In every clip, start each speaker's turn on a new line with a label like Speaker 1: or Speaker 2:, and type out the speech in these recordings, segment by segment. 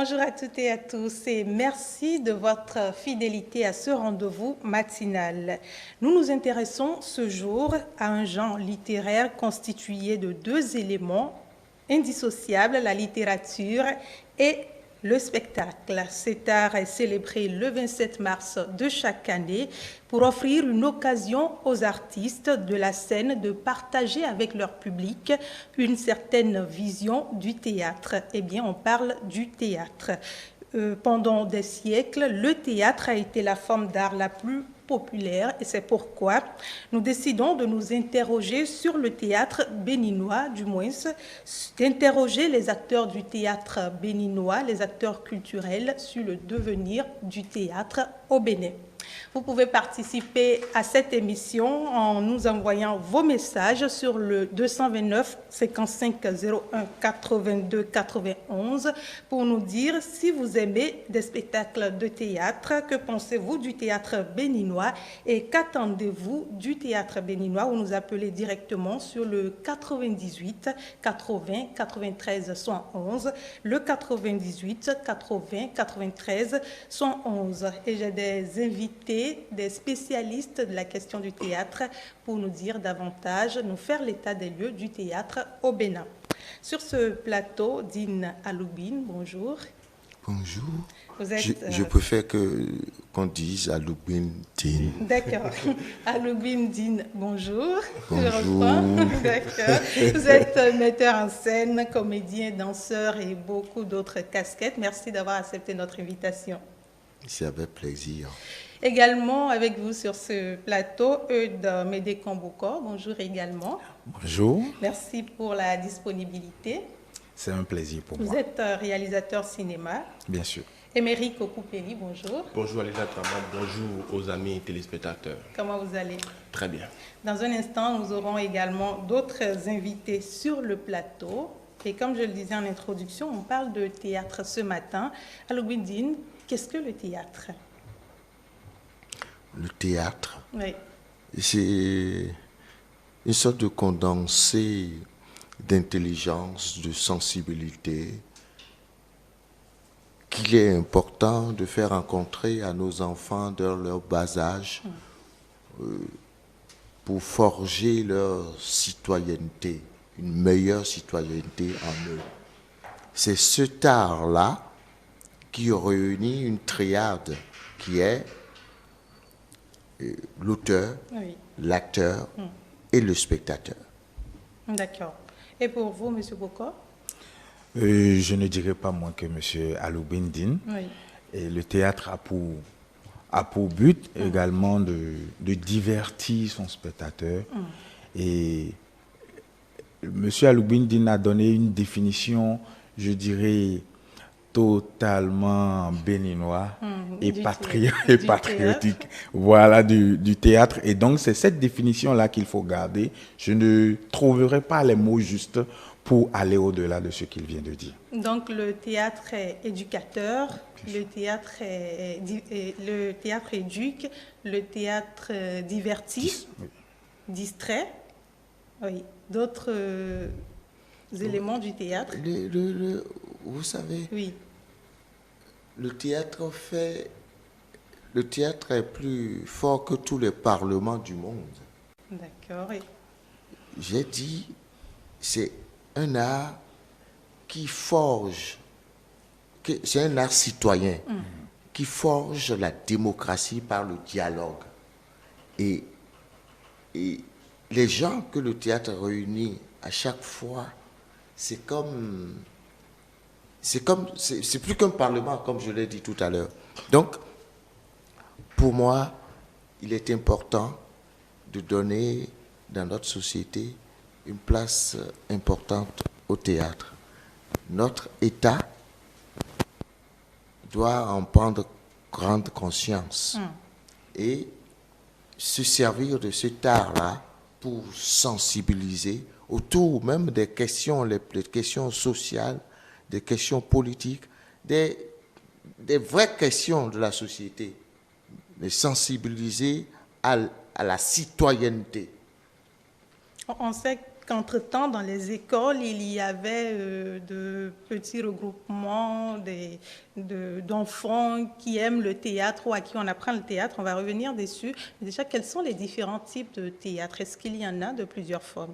Speaker 1: Bonjour à toutes et à tous et merci de votre fidélité à ce rendez-vous matinal. Nous nous intéressons ce jour à un genre littéraire constitué de deux éléments indissociables, la littérature et le spectacle. Cet art est célébré le 27 mars de chaque année pour offrir une occasion aux artistes de la scène de partager avec leur public une certaine vision du théâtre. Eh bien, on parle du théâtre. Pendant des siècles, le théâtre a été la forme d'art la plus populaire et c'est pourquoi nous décidons de nous interroger sur le théâtre béninois, du moins d'interroger les acteurs du théâtre béninois, les acteurs culturels sur le devenir du théâtre au Bénin. Vous pouvez participer à cette émission en nous envoyant vos messages sur le 229 55 01 82 91 pour nous dire si vous aimez des spectacles de théâtre, que pensez-vous du théâtre béninois et qu'attendez-vous du théâtre béninois, ou nous appeler directement sur le 98 80 93 111, le 98 80 93 111. Et j'ai des invités, des spécialistes de la question du théâtre pour nous dire davantage, nous faire l'état des lieux du théâtre au Bénin. Sur ce plateau, Dine Aloubine, bonjour.
Speaker 2: Bonjour.
Speaker 1: Vous êtes,
Speaker 2: je préfère qu'on dise Aloubine Dine.
Speaker 1: D'accord. Aloubine Dine, bonjour.
Speaker 2: Bonjour.
Speaker 1: D'accord. Vous êtes metteur en scène, comédien, danseur et beaucoup d'autres casquettes. Merci d'avoir accepté notre invitation.
Speaker 2: C'est avec plaisir.
Speaker 1: Également avec vous sur ce plateau, Eudes Médé-Kambouko. Bonjour également.
Speaker 3: Bonjour.
Speaker 1: Merci pour la disponibilité.
Speaker 3: C'est un plaisir pour moi.
Speaker 1: Vous êtes réalisateur cinéma.
Speaker 3: Bien sûr.
Speaker 1: Émeric Okupeyi, bonjour.
Speaker 4: Bonjour Alisa Trama, bonjour aux amis téléspectateurs.
Speaker 1: Comment vous allez?
Speaker 4: Très bien.
Speaker 1: Dans un instant, nous aurons également d'autres invités sur le plateau. Et comme je le disais en introduction, on parle de théâtre ce matin. Aloubine Dine, qu'est-ce que le théâtre?
Speaker 2: Le théâtre,
Speaker 1: Oui.
Speaker 2: c'est une sorte de condensé d'intelligence, de sensibilité qu'il est important de faire rencontrer à nos enfants dans leur bas âge pour forger leur citoyenneté, une meilleure citoyenneté en eux. C'est cet art-là qui réunit une triade qui est l'auteur,
Speaker 1: Oui.
Speaker 2: l'acteur et le spectateur.
Speaker 1: D'accord. Et pour vous, M. Boko?
Speaker 3: Je ne dirais pas moins que M. Aloubine Dine.
Speaker 1: Oui.
Speaker 3: Et le théâtre a pour but également de divertir son spectateur. Et M. Aloubine Dine a donné une définition, je dirais, totalement béninois et patriotique, voilà, du théâtre. Et donc, c'est cette définition-là qu'il faut garder. Je ne trouverai pas les mots justes pour aller au-delà de ce qu'il vient de dire.
Speaker 1: Donc, le théâtre est éducateur, le théâtre éduque, le théâtre divertit,
Speaker 3: Oui.
Speaker 1: distrait. Oui. D'autres éléments du théâtre?
Speaker 2: Vous savez,
Speaker 1: Oui.
Speaker 2: le théâtre est plus fort que tous les parlements du monde.
Speaker 1: D'accord. Oui.
Speaker 2: J'ai dit, c'est un art qui forge, c'est un art citoyen qui forge la démocratie par le dialogue. Et les gens que le théâtre réunit à chaque fois, c'est plus qu'un parlement, comme je l'ai dit tout à l'heure. Donc, pour moi, il est important de donner dans notre société une place importante au théâtre. Notre État doit en prendre grande conscience et se servir de cet art-là pour sensibiliser autour même des questions, les questions sociales, des questions politiques, des vraies questions de la société, les sensibiliser à la citoyenneté.
Speaker 1: On sait qu'entre-temps, dans les écoles, il y avait de petits regroupements d'enfants qui aiment le théâtre ou à qui on apprend le théâtre. On va revenir dessus. Mais déjà, quels sont les différents types de théâtre? Est-ce qu'il y en a de plusieurs formes?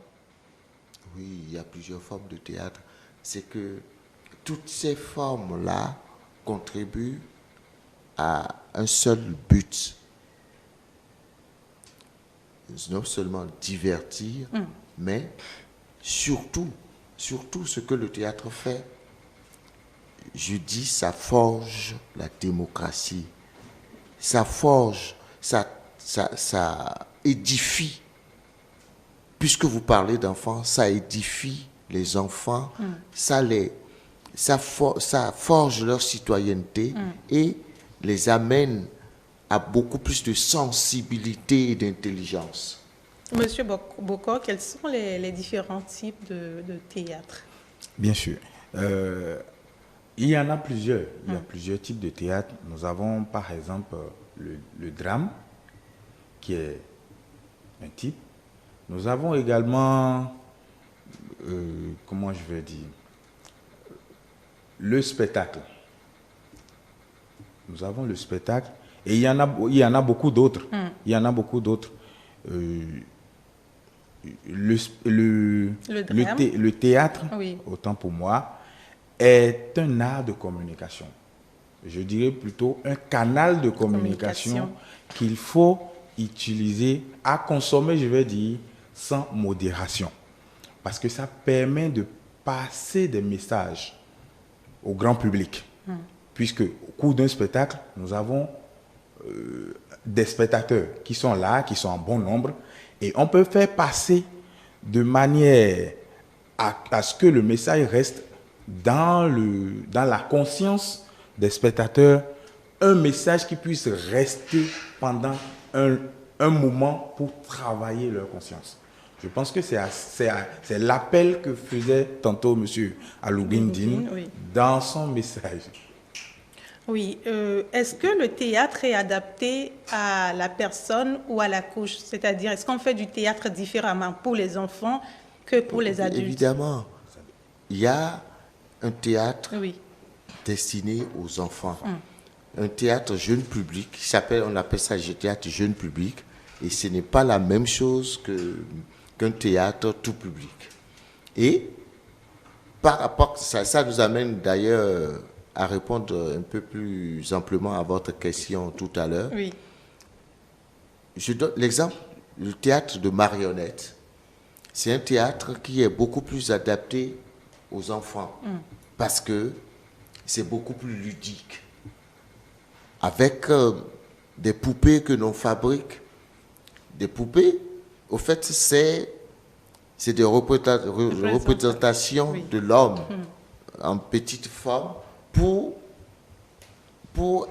Speaker 2: Oui, il y a plusieurs formes de théâtre. C'est que toutes ces formes-là contribuent à un seul but. Non seulement divertir, mais surtout ce que le théâtre fait, je dis, ça forge la démocratie. Ça forge, ça édifie. Puisque vous parlez d'enfants, ça édifie les enfants, ça forge leur citoyenneté et les amène à beaucoup plus de sensibilité et d'intelligence.
Speaker 1: Monsieur Bokor, quels sont les différents types de théâtre?
Speaker 3: Bien sûr. Il y en a plusieurs. Il y a plusieurs types de théâtre. Nous avons par exemple le drame, qui est un type. Nous avons également, comment je vais dire, le spectacle. Nous avons le spectacle. Et il y en a beaucoup d'autres. Il y en a beaucoup d'autres. Le théâtre,
Speaker 1: oui,
Speaker 3: autant pour moi, est un art de communication. Je dirais plutôt un canal de communication qu'il faut utiliser, à consommer, je vais dire, sans modération. Parce que ça permet de passer des messages au grand public. Puisque au cours d'un spectacle, nous avons des spectateurs qui sont là, qui sont en bon nombre, et on peut faire passer de manière à ce que le message reste dans la conscience des spectateurs, un message qui puisse rester pendant un moment pour travailler leur conscience. Je pense que c'est l'appel que faisait tantôt M. Aloubine Dine dans son message.
Speaker 1: Oui. Est-ce que le théâtre est adapté à la personne ou à la couche? C'est-à-dire, est-ce qu'on fait du théâtre différemment pour les enfants que pour les adultes?
Speaker 2: Évidemment. Il y a un théâtre destiné aux enfants. Un théâtre jeune public, on appelle ça théâtre jeune public, et ce n'est pas la même chose qu'un théâtre tout public. Et par rapport à ça nous amène d'ailleurs à répondre un peu plus amplement à votre question tout à l'heure.
Speaker 1: Oui.
Speaker 2: Je donne l'exemple du théâtre de marionnettes. C'est un théâtre qui est beaucoup plus adapté aux enfants parce que c'est beaucoup plus ludique. Avec des poupées que l'on fabrique, des poupées, au fait, c'est des représentations de l'homme en petite forme pour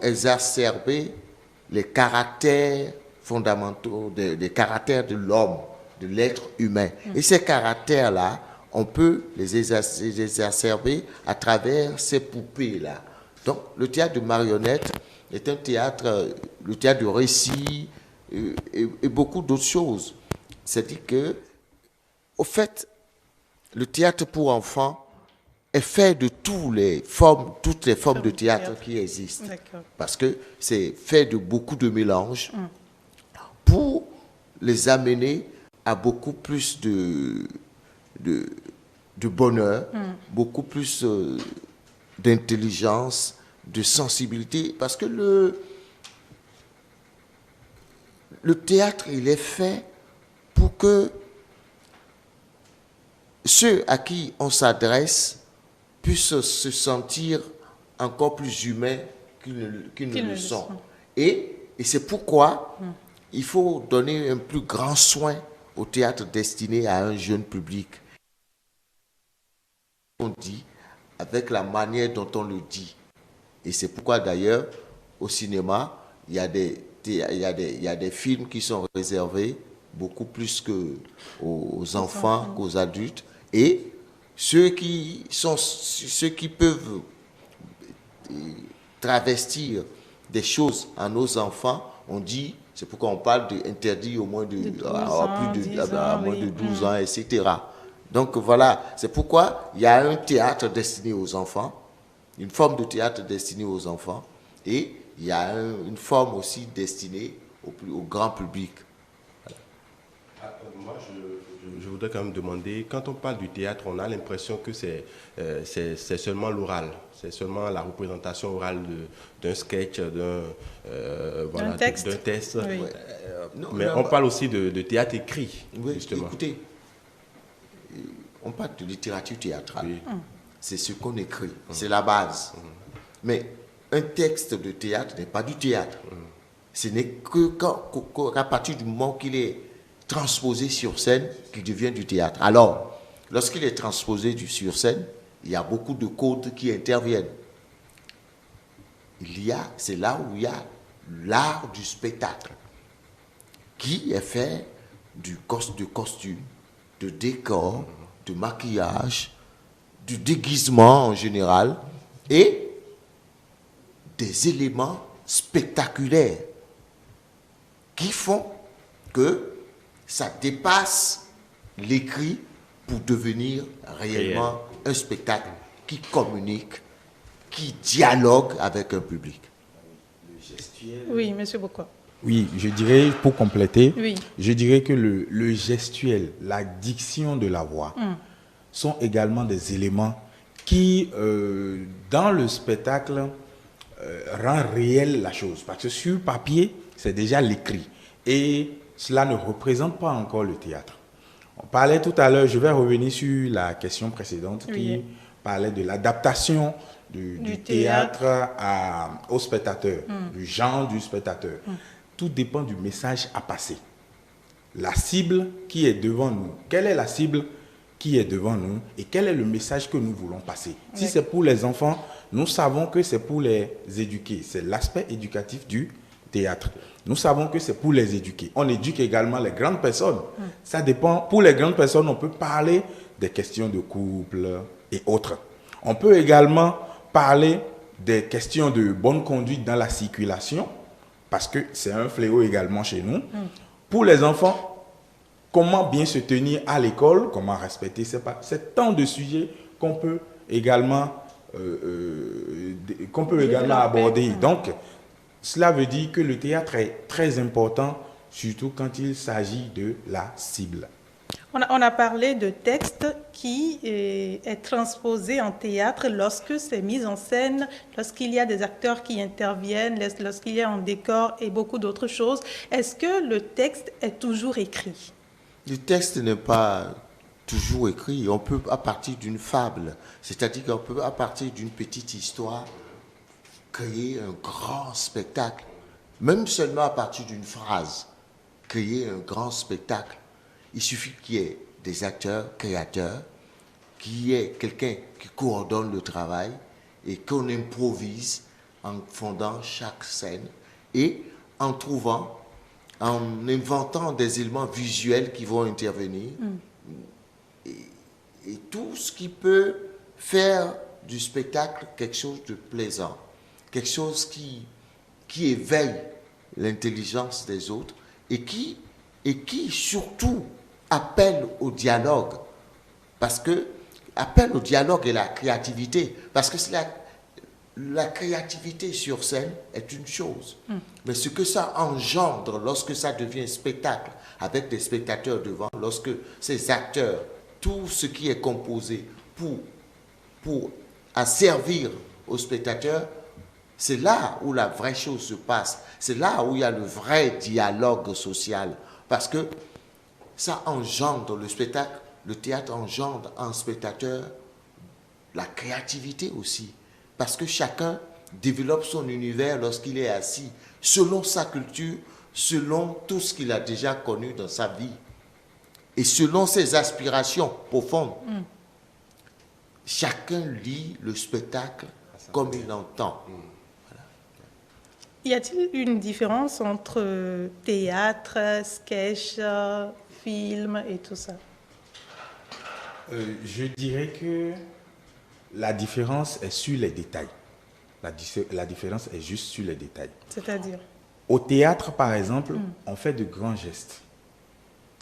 Speaker 2: exacerber les caractères fondamentaux, les caractères de l'homme, de l'être humain. Et ces caractères-là, on peut les exacerber à travers ces poupées-là. Donc, le théâtre de marionnettes est un théâtre, le théâtre de récit et beaucoup d'autres choses. C'est-à-dire que, au fait, le théâtre pour enfants est fait de toutes les formes de théâtre qui existent. Parce que c'est fait de beaucoup de mélanges pour les amener à beaucoup plus de bonheur, beaucoup plus d'intelligence, de sensibilité. Parce que le théâtre, il est fait pour que ceux à qui on s'adresse puissent se sentir encore plus humains qu'ils ne le sont. Et c'est pourquoi il faut donner un plus grand soin au théâtre destiné à un jeune public. On dit avec la manière dont on le dit. Et c'est pourquoi d'ailleurs, au cinéma, il y a des films qui sont réservés beaucoup plus aux enfants qu'aux adultes. Et ceux qui peuvent travestir des choses à nos enfants, on dit, c'est pourquoi on parle d'interdit au moins de 12 ans, etc. Donc voilà, c'est pourquoi il y a un théâtre destiné aux enfants, une forme de théâtre destinée aux enfants, et il y a une forme aussi destinée au grand public.
Speaker 4: Moi, je voudrais quand même demander, quand on parle du théâtre, on a l'impression que c'est seulement l'oral, c'est seulement la représentation orale d'un sketch,
Speaker 1: d'un texte.
Speaker 4: Oui.
Speaker 2: Non,
Speaker 4: mais on parle aussi de théâtre écrit,
Speaker 2: oui,
Speaker 4: justement.
Speaker 2: Écoutez, on parle de littérature théâtrale. Oui. C'est ce qu'on écrit, c'est la base. Mais un texte de théâtre n'est pas du théâtre. Ce n'est qu'à partir du moment qu'il est transposé sur scène qu'il devient du théâtre. Alors, lorsqu'il est transposé sur scène, il y a beaucoup de codes qui interviennent. C'est là où il y a l'art du spectacle, qui est fait de costumes, de décors, de maquillage, du déguisement en général, et des éléments spectaculaires qui font que ça dépasse l'écrit pour devenir réellement un spectacle qui communique, qui dialogue avec un public.
Speaker 1: Oui, M. Bokwa.
Speaker 3: Oui, je dirais, pour compléter,
Speaker 1: oui.
Speaker 3: Je dirais que le gestuel, la diction de la voix sont également des éléments qui, dans le spectacle, rend réelle la chose. Parce que sur papier, c'est déjà l'écrit. Et cela ne représente pas encore le théâtre. On parlait tout à l'heure, je vais revenir sur la question précédente qui parlait de l'adaptation du théâtre au spectateur, du genre du spectateur. Tout dépend du message à passer. La cible qui est devant nous, quelle est la cible qui est devant nous et quel est le message que nous voulons passer. Si c'est pour les enfants, nous savons que c'est pour les éduquer. C'est l'aspect éducatif du théâtre. Nous savons que c'est pour les éduquer. On éduque également les grandes personnes. Ça dépend. Pour les grandes personnes, on peut parler des questions de couple et autres. On peut également parler des questions de bonne conduite dans la circulation, parce que c'est un fléau également chez nous. Pour les enfants, comment bien se tenir à l'école, comment respecter c'est tant de sujets qu'on peut également, aborder. Donc, cela veut dire que le théâtre est très important, surtout quand il s'agit de la cible.
Speaker 1: On a parlé de texte qui est transposé en théâtre lorsque c'est mis en scène, lorsqu'il y a des acteurs qui interviennent, lorsqu'il y a un décor et beaucoup d'autres choses. Est-ce que le texte est toujours écrit?
Speaker 2: Le texte n'est pas toujours écrit. On peut, à partir d'une fable, c'est-à-dire qu'on peut, à partir d'une petite histoire, créer un grand spectacle. Même seulement à partir d'une phrase, créer un grand spectacle. Il suffit qu'il y ait des acteurs, créateurs, qu'il y ait quelqu'un qui coordonne le travail et qu'on improvise en fondant chaque scène et en inventant des éléments visuels qui vont intervenir et tout ce qui peut faire du spectacle quelque chose de plaisant, quelque chose qui éveille l'intelligence des autres et qui surtout appelle au dialogue, parce que appelle au dialogue et la créativité, parce que la créativité sur scène est une chose, mais ce que ça engendre lorsque ça devient spectacle, avec des spectateurs devant, lorsque ces acteurs, tout ce qui est composé pour servir aux spectateurs, c'est là où la vraie chose se passe, c'est là où il y a le vrai dialogue social, parce que ça engendre le spectacle, le théâtre engendre en spectateur la créativité aussi. Parce que chacun développe son univers lorsqu'il est assis, selon sa culture, selon tout ce qu'il a déjà connu dans sa vie, et selon ses aspirations profondes. Chacun lit le spectacle comme il l'entend. Voilà.
Speaker 1: Y a-t-il une différence entre théâtre, sketch, film et tout ça?
Speaker 3: Je dirais que la différence est sur les détails. La différence est juste sur les détails.
Speaker 1: C'est-à-dire?
Speaker 3: Au théâtre, par exemple, on fait de grands gestes.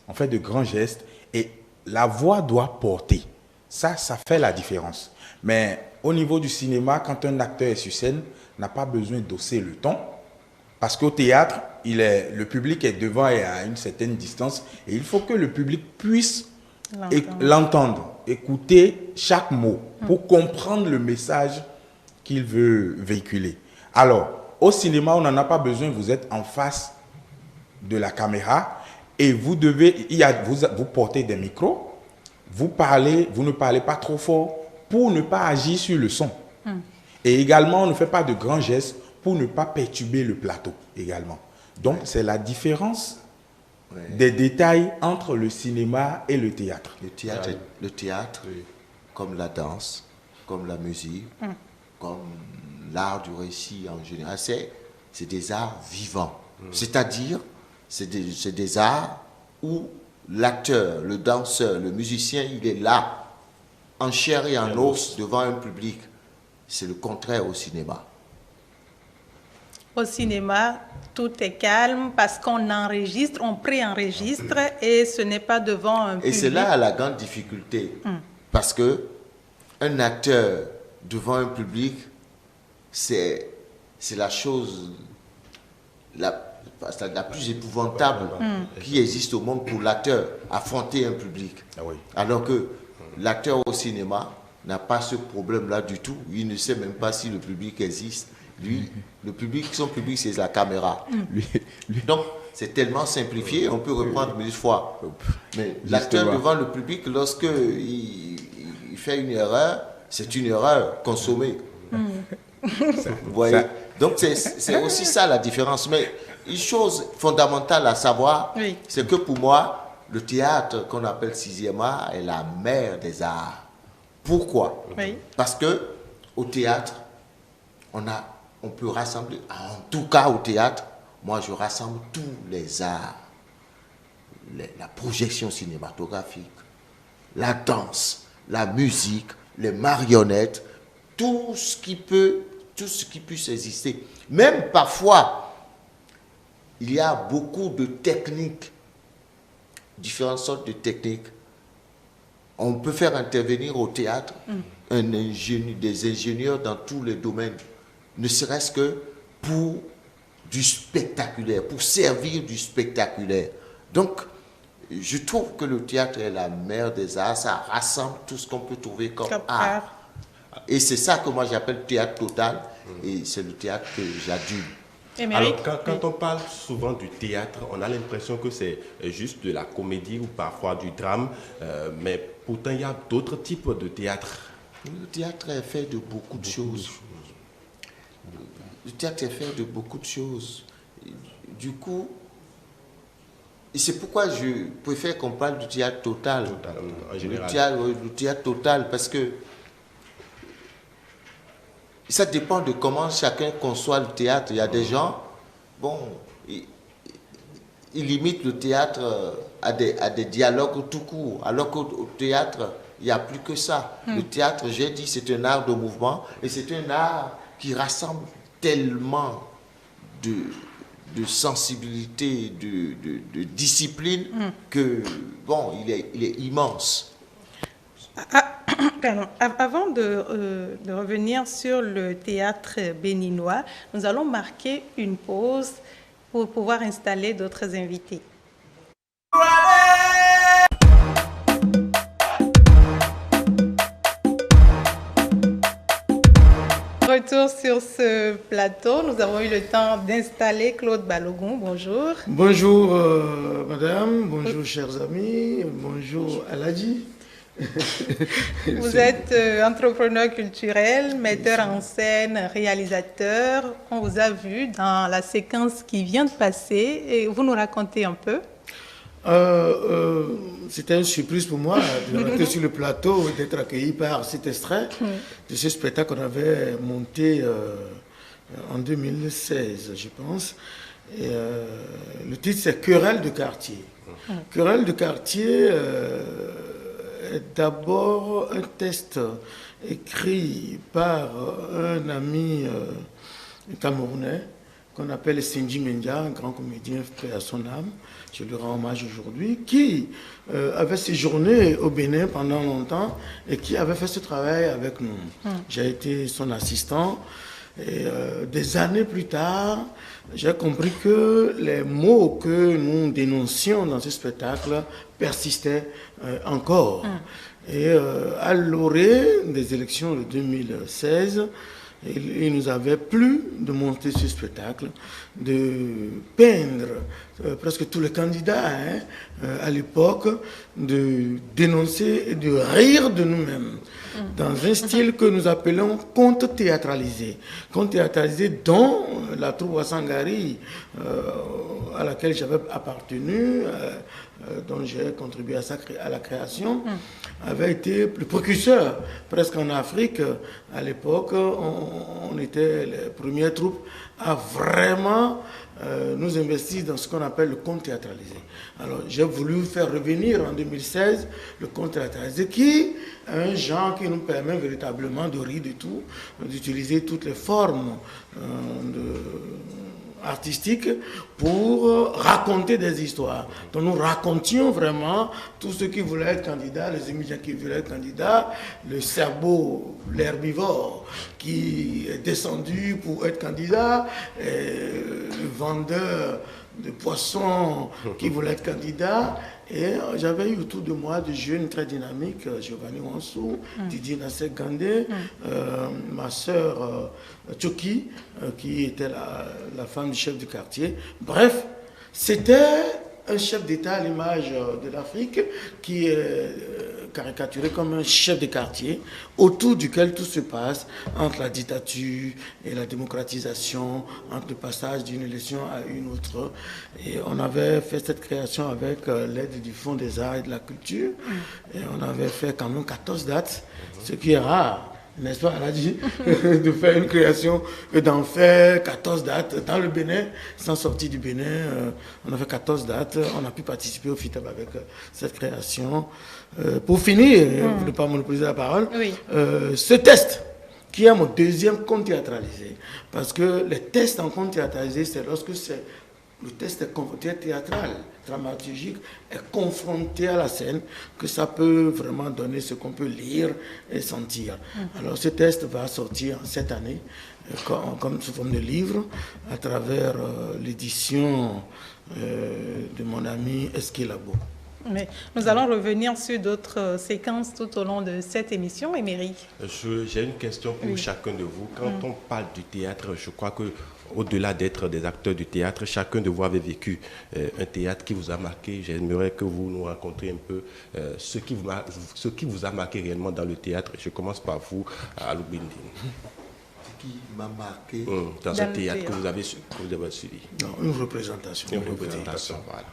Speaker 3: On fait de grands gestes et la voix doit porter. Ça fait la différence. Mais au niveau du cinéma, quand un acteur est sur scène, n'a pas besoin d'hausser le ton. Parce qu'au théâtre, le public est devant et à une certaine distance. Et il faut que le public puisse l'entendre, écouter chaque mot pour comprendre le message qu'il veut véhiculer. Alors, au cinéma, on n'en a pas besoin. Vous êtes en face de la caméra et vous portez des micros. Vous ne parlez pas trop fort pour ne pas agir sur le son. Et également, on ne fait pas de grands gestes pour ne pas perturber le plateau également. Donc, c'est la différence des détails entre le cinéma et le théâtre.
Speaker 2: Le théâtre, comme la danse, comme la musique, comme l'art du récit en général, c'est des arts vivants. C'est-à-dire, c'est des arts où l'acteur, le danseur, le musicien, il est là, en chair et en os, devant un public. C'est le contraire au cinéma.
Speaker 1: Au cinéma, tout est calme parce qu'on enregistre, on préenregistre et ce n'est pas devant un public.
Speaker 2: Et c'est là la grande difficulté. Parce que un acteur devant un public, c'est la chose la plus épouvantable qui existe au monde pour l'acteur, affronter un public. Alors que l'acteur au cinéma n'a pas ce problème-là du tout. Il ne sait même pas si le public existe. Lui, son public, c'est la caméra. Donc, c'est tellement simplifié, on peut reprendre 1000 fois. Mais l'acteur devant le public, lorsqu'il fait une erreur, c'est une erreur consommée. Vous voyez? Donc, c'est aussi ça la différence. Mais une chose fondamentale à savoir, c'est que pour moi, le théâtre qu'on appelle 6e art est la mère des arts. Pourquoi? Parce que au théâtre, on peut rassembler, en tout cas au théâtre, moi je rassemble tous les arts. La projection cinématographique, la danse, la musique, les marionnettes, tout ce qui puisse exister. Même parfois, il y a beaucoup de techniques, différentes sortes de techniques. On peut faire intervenir au théâtre des ingénieurs dans tous les domaines, ne serait-ce que pour du spectaculaire, pour servir du spectaculaire. Donc, je trouve que le théâtre est la mère des arts, ça rassemble tout ce qu'on peut trouver comme art. Et c'est ça que moi j'appelle théâtre total, et c'est le théâtre que j'adule.
Speaker 4: Alors, quand on parle souvent du théâtre, on a l'impression que c'est juste de la comédie ou parfois du drame, mais pourtant il y a d'autres types de théâtre.
Speaker 2: Le théâtre est fait de beaucoup de choses. Le théâtre est fait de beaucoup de choses. Du coup, c'est pourquoi je préfère qu'on parle du théâtre total.
Speaker 4: En général.
Speaker 2: Le théâtre total, parce que ça dépend de comment chacun conçoit le théâtre. Il y a des gens, ils limitent le théâtre à des dialogues tout court, alors qu'au théâtre, il n'y a plus que ça. Le théâtre, j'ai dit, c'est un art de mouvement, et c'est un art qui rassemble tellement de sensibilité, de discipline, que, il est immense.
Speaker 1: Avant de revenir sur le théâtre béninois, nous allons marquer une pause pour pouvoir installer d'autres invités. Retour sur ce plateau, nous avons eu le temps d'installer Claude Balogun. Bonjour.
Speaker 5: Bonjour madame, bonjour chers amis, bonjour Aladji.
Speaker 1: Vous êtes entrepreneur culturel, metteur en scène, réalisateur. On vous a vu dans la séquence qui vient de passer et vous nous racontez un peu.
Speaker 5: C'était une surprise pour moi d'être sur le plateau, d'être accueilli par cet extrait de ce spectacle qu'on avait monté en 2016, je pense. Et, le titre, c'est Querelle de quartier. Querelle de quartier est d'abord un texte écrit par un ami camerounais qu'on appelle Senji Mendia, un grand comédien fait à son âme, je lui rends hommage aujourd'hui, qui avait séjourné au Bénin pendant longtemps et qui avait fait ce travail avec nous. J'ai été son assistant. Et des années plus tard, j'ai compris que les mots que nous dénoncions dans ce spectacle persistaient encore. Et à l'orée des élections de 2016, il nous avait plu de monter ce spectacle, de peindre presque tous les candidats à l'époque, de dénoncer et de rire de nous-mêmes dans un style que nous appelons conte théâtralisé. Conte théâtralisé dont la troupe Wassangari, à laquelle j'avais appartenu, dont j'ai contribué à la création, avait été le précurseur. Presque en Afrique, à l'époque, on était les premières troupes à vraiment nous investir dans ce qu'on appelle le conte théâtralisé. Alors j'ai voulu faire revenir en 2016 le conte théâtralisé, qui est un genre qui nous permet véritablement de rire de tout, d'utiliser toutes les formes artistique pour raconter des histoires. Donc nous racontions vraiment tous ceux qui voulaient être candidats, les immigrants qui voulaient être candidats, le cerveau, l'herbivore qui est descendu pour être candidat, le vendeur de poissons qui voulait être candidat. Et j'avais eu autour de moi des jeunes très dynamiques, Giovanni Wansou, Didier Nasser Gandé, ma sœur Tchoki, qui était la femme du chef du quartier. Bref, c'était un chef d'État à l'image de l'Afrique qui est caricaturé comme un chef de quartier autour duquel tout se passe entre la dictature et la démocratisation, entre le passage d'une élection à une autre. Et on avait fait cette création avec l'aide du Fonds des Arts et de la Culture. Et on avait fait quand même 14 dates, ce qui est rare. N'est-ce pas, Aladji, de faire une création et d'en faire 14 dates dans le Bénin, sans sortir du Bénin. On a fait 14 dates, on a pu participer au FITAB avec cette création. Pour finir, pour ne pas monopoliser la parole, ce test, qui est mon deuxième conte théâtralisé, parce que les tests en conte théâtralisé, c'est lorsque le test théâtral, dramaturgique, est confronté à la scène, que ça peut vraiment donner ce qu'on peut lire et sentir. Alors ce test va sortir cette année, comme sous forme de livre, à travers l'édition de mon ami Esquilabo.
Speaker 1: Mais nous allons revenir sur d'autres séquences tout au long de cette émission, Émeric.
Speaker 4: J'ai une question pour chacun de vous. Quand on parle du théâtre, je crois que au-delà d'être des acteurs du théâtre, chacun de vous avait vécu un théâtre qui vous a marqué. J'aimerais que vous nous racontiez un peu ce qui vous a marqué réellement dans le théâtre. Je commence par vous, Aloubindine.
Speaker 2: Ce qui m'a marqué
Speaker 4: dans un théâtre que vous avez suivi.
Speaker 5: Non, une représentation.
Speaker 4: Une représentation, voilà.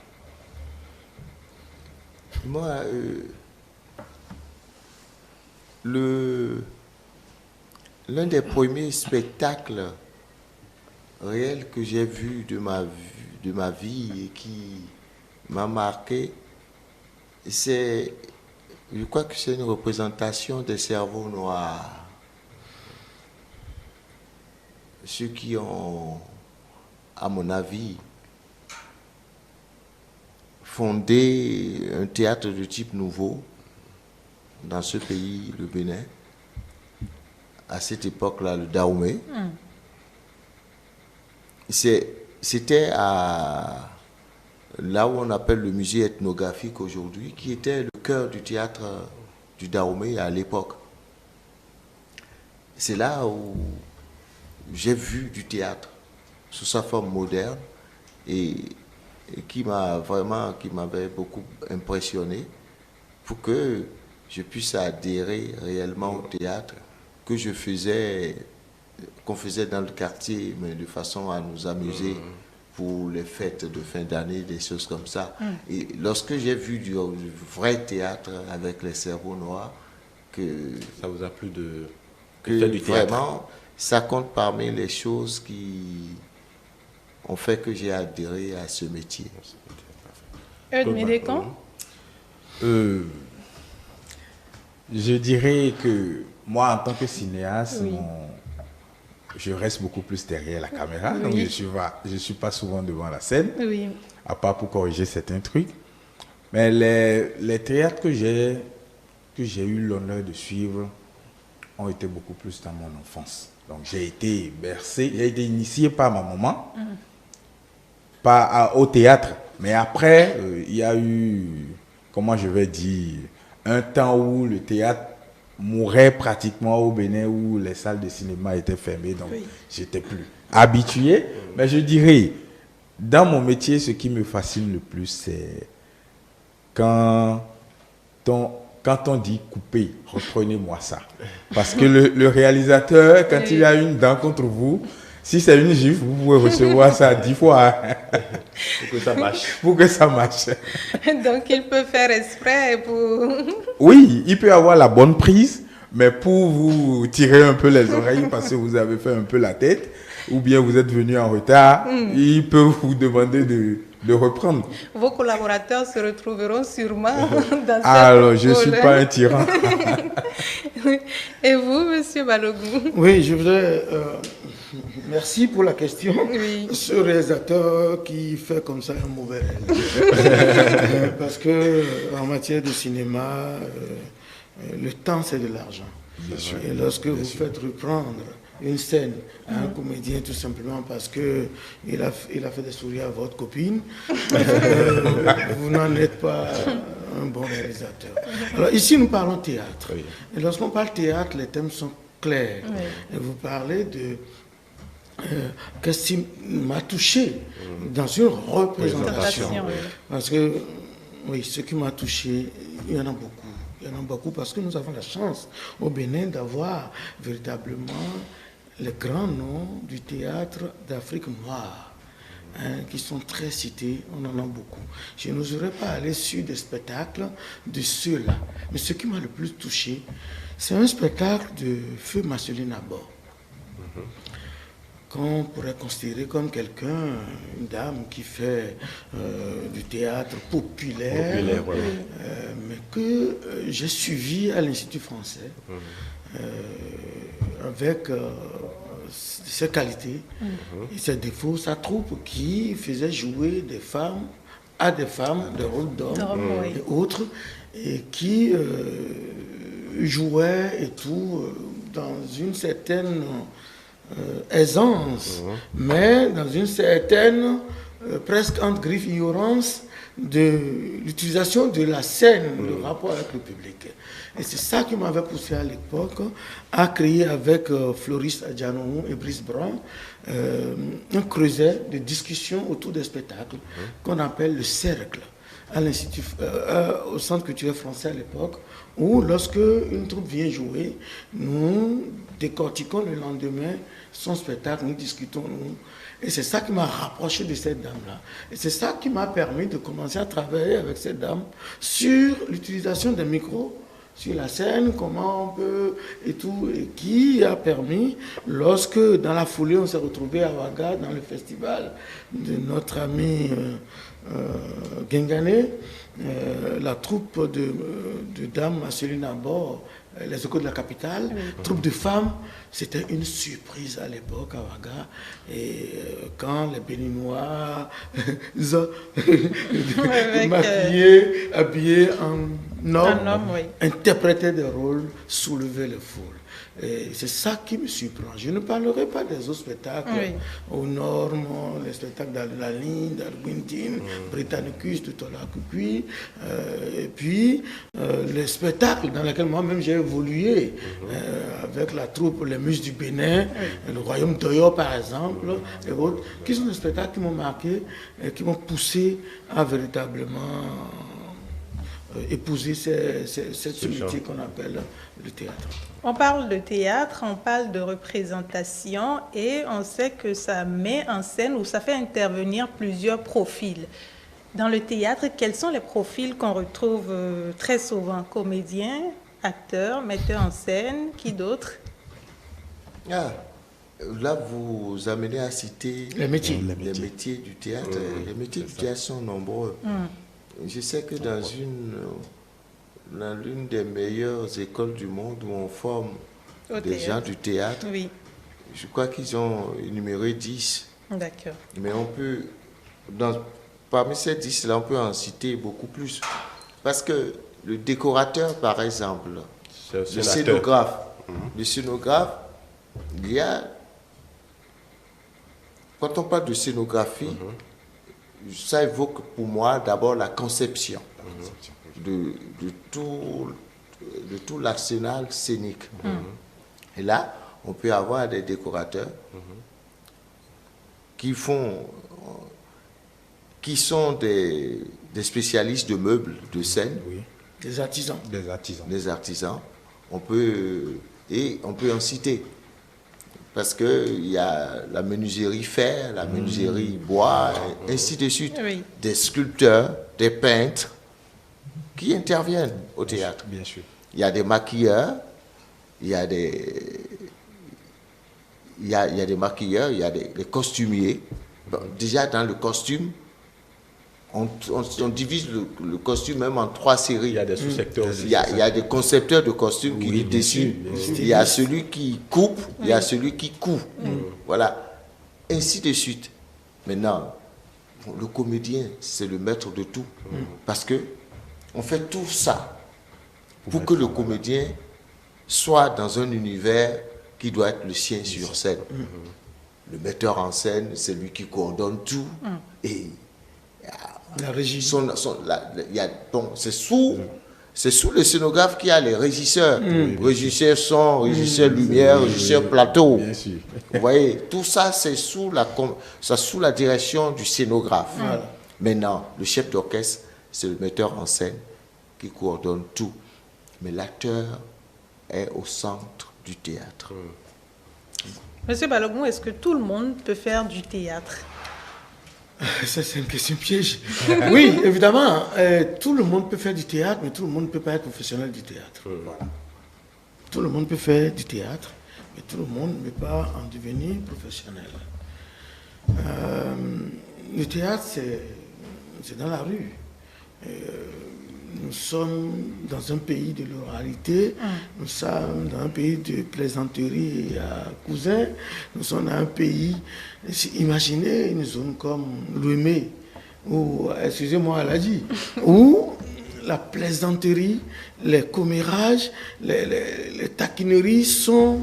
Speaker 2: Moi, l'un des premiers spectacles réels que j'ai vu de ma vie et qui m'a marqué, je crois que c'est une représentation des cerveaux noirs. Ceux qui ont, à mon avis, fondé un théâtre de type nouveau dans ce pays, le Bénin, à cette époque-là, le Dahomey. C'était là où on appelle le musée ethnographique aujourd'hui, qui était le cœur du théâtre du Dahomey à l'époque. C'est là où j'ai vu du théâtre sous sa forme moderne et qui m'avait beaucoup impressionné pour que je puisse adhérer réellement au théâtre qu'on faisait dans le quartier, mais de façon à nous amuser pour les fêtes de fin d'année, des choses comme ça. Et lorsque j'ai vu du vrai théâtre avec les cerveaux noirs, que
Speaker 4: ça vous a plu de
Speaker 2: faire
Speaker 4: du théâtre.
Speaker 2: Vraiment, ça compte parmi les choses qui ont fait que j'ai adhéré à ce métier.
Speaker 1: Eudes Médécan.
Speaker 3: Je dirais que moi, en tant que cinéaste, je reste beaucoup plus derrière la caméra, donc je suis pas souvent devant la scène, à part pour corriger certains trucs. Mais les théâtres que j'ai eu l'honneur de suivre ont été beaucoup plus dans mon enfance. Donc j'ai été bercé, j'ai été initié par ma maman, au théâtre. Mais après, il y a eu, comment je vais dire, un temps où le théâtre mourait pratiquement au Bénin, où les salles de cinéma étaient fermées, donc j'étais plus habitué. Mais je dirais, dans mon métier, ce qui me fascine le plus, c'est quand on dit couper, reprenez-moi ça. Parce que le réalisateur, quand il a une dent contre vous, si c'est une gifle, vous pouvez recevoir ça 10 fois.
Speaker 4: Pour que ça marche.
Speaker 3: Pour que ça marche.
Speaker 1: Donc, il peut faire exprès pour...
Speaker 3: Oui, il peut avoir la bonne prise, mais pour vous tirer un peu les oreilles parce que vous avez fait un peu la tête, ou bien vous êtes venu en retard, il peut vous demander de reprendre.
Speaker 1: Vos collaborateurs se retrouveront sûrement dans
Speaker 3: Alors, je ne suis pas un tyran.
Speaker 1: Et vous, Monsieur Balogou?
Speaker 5: Oui, je voudrais... merci pour la question.
Speaker 1: Oui.
Speaker 5: Ce réalisateur qui fait comme ça un mauvais réalisateur. Parce que en matière de cinéma, le temps, c'est de l'argent. Et lorsque vous faites reprendre une scène à un comédien tout simplement parce qu'il a fait des sourires à votre copine, vous n'en êtes pas un bon réalisateur. Alors ici, nous parlons théâtre. Oui. Et lorsqu'on parle théâtre, les thèmes sont clairs. Oui. Et vous parlez de... qu'est-ce qui m'a touché dans une représentation. Parce que, oui, ce qui m'a touché, il y en a beaucoup. Il y en a beaucoup parce que nous avons la chance au Bénin d'avoir véritablement les grands noms du théâtre d'Afrique noire, qui sont très cités. On en a beaucoup. Je n'oserais pas aller sur des spectacles de ceux-là. Mais ce qui m'a le plus touché, c'est un spectacle de Feu Marceline Abord. Qu'on pourrait considérer comme quelqu'un, une dame qui fait du théâtre populaire, mais que j'ai suivi à l'Institut français avec ses qualités et ses défauts, sa troupe qui faisait jouer des femmes à des femmes, des rôles d'hommes et autres, et qui jouaient et tout dans une certaine... aisance, mais dans une certaine, presque entre griffes, ignorance de l'utilisation de la scène, le rapport avec le public. Et c'est ça qui m'avait poussé à l'époque à créer avec Floris Adjanou et Brice Brun un creuset de discussion autour des spectacles qu'on appelle le cercle à l'Institut, au Centre culturel français à l'époque, où lorsque une troupe vient jouer, nous décortiquons le lendemain son spectacle, nous discutons, et c'est ça qui m'a rapproché de cette dame-là. Et c'est ça qui m'a permis de commencer à travailler avec cette dame sur l'utilisation des micros sur la scène, comment on peut, et tout, et qui a permis, lorsque dans la foulée on s'est retrouvé à Ouaga, dans le festival de notre ami Guingané, la troupe de dames Marceline Abord, les échos de la capitale, troupe de femmes, c'était une surprise à l'époque à Ouaga. Et quand les Béninois maquillés, habillés en homme, interprétaient des rôles, soulevaient les foules. Et c'est ça qui me surprend. Je ne parlerai pas des autres spectacles aux normes, les spectacles d'Alaline, d'Arguintine, Britannicus, de Tolakupui, et puis les spectacles dans lesquels moi-même j'ai évolué avec la troupe Les Muses du Bénin, le Royaume d'Oyo par exemple, et autres, qui sont des spectacles qui m'ont marqué et qui m'ont poussé à véritablement épouser cette métier qu'on appelle le théâtre.
Speaker 1: On parle de théâtre, on parle de représentation et on sait que ça met en scène ou ça fait intervenir plusieurs profils. Dans le théâtre, quels sont les profils qu'on retrouve très souvent? Comédiens, acteurs, metteurs en scène, qui d'autre?
Speaker 2: Là, vous amenez à citer
Speaker 5: les métiers
Speaker 2: du théâtre. Les métiers du théâtre sont nombreux. Je sais que dans l'une des meilleures écoles du monde où on forme des gens du théâtre, je crois qu'ils ont énuméré 10.
Speaker 1: D'accord.
Speaker 2: Mais on peut, parmi ces 10-là, on peut en citer beaucoup plus. Parce que le décorateur, par exemple, le scénographe, il y a... Quand on parle de scénographie, ça évoque pour moi d'abord la conception de tout l'arsenal scénique. Et là, on peut avoir des décorateurs qui sont des spécialistes de meubles, de scène.
Speaker 3: Oui.
Speaker 5: Des artisans.
Speaker 3: Des artisans.
Speaker 2: On peut en citer. Parce qu'il y a la menuiserie fer, la menuiserie bois, et ainsi de suite.
Speaker 1: Oui.
Speaker 2: Des sculpteurs, des peintres qui interviennent au théâtre.
Speaker 3: Bien sûr.
Speaker 2: Il y a des maquilleurs, il y a des maquilleurs, il y a des costumiers. Bon, déjà dans le costume, on divise le costume même en 3 séries.
Speaker 4: Il y a des sous-secteurs aussi.
Speaker 2: Il y a des concepteurs de costumes qui dessinent. Il y a celui qui coupe, il y a celui qui coud. Voilà. Ainsi de suite. Maintenant, le comédien, c'est le maître de tout. Parce que on fait tout ça pour que le comédien soit dans un univers qui doit être le sien sur scène. Le metteur en scène, c'est lui qui coordonne tout. Et
Speaker 5: la régie.
Speaker 2: C'est sous le scénographe qu'il y a les régisseurs. Régisseur son, régisseur lumière, régisseur plateau.
Speaker 3: Bien sûr.
Speaker 2: Vous voyez, tout ça, c'est sous la direction du scénographe.
Speaker 5: Voilà.
Speaker 2: Maintenant, le chef d'orchestre, c'est le metteur en scène qui coordonne tout. Mais l'acteur est au centre du théâtre.
Speaker 1: Monsieur Balogun, est-ce que tout le monde peut faire du théâtre?
Speaker 5: Ça, c'est une question piège. Oui, évidemment, tout le monde peut faire du théâtre, mais tout le monde ne peut pas être professionnel du théâtre. Voilà. Tout le monde peut faire du théâtre, mais tout le monde ne peut pas en devenir professionnel. Le théâtre, c'est dans la rue. Nous sommes dans un pays de l'oralité, nous sommes dans un pays de plaisanterie à cousins, nous sommes dans un pays, imaginez une zone comme Louémé, où, excusez-moi, elle a dit, où la plaisanterie, les commérages, les taquineries sont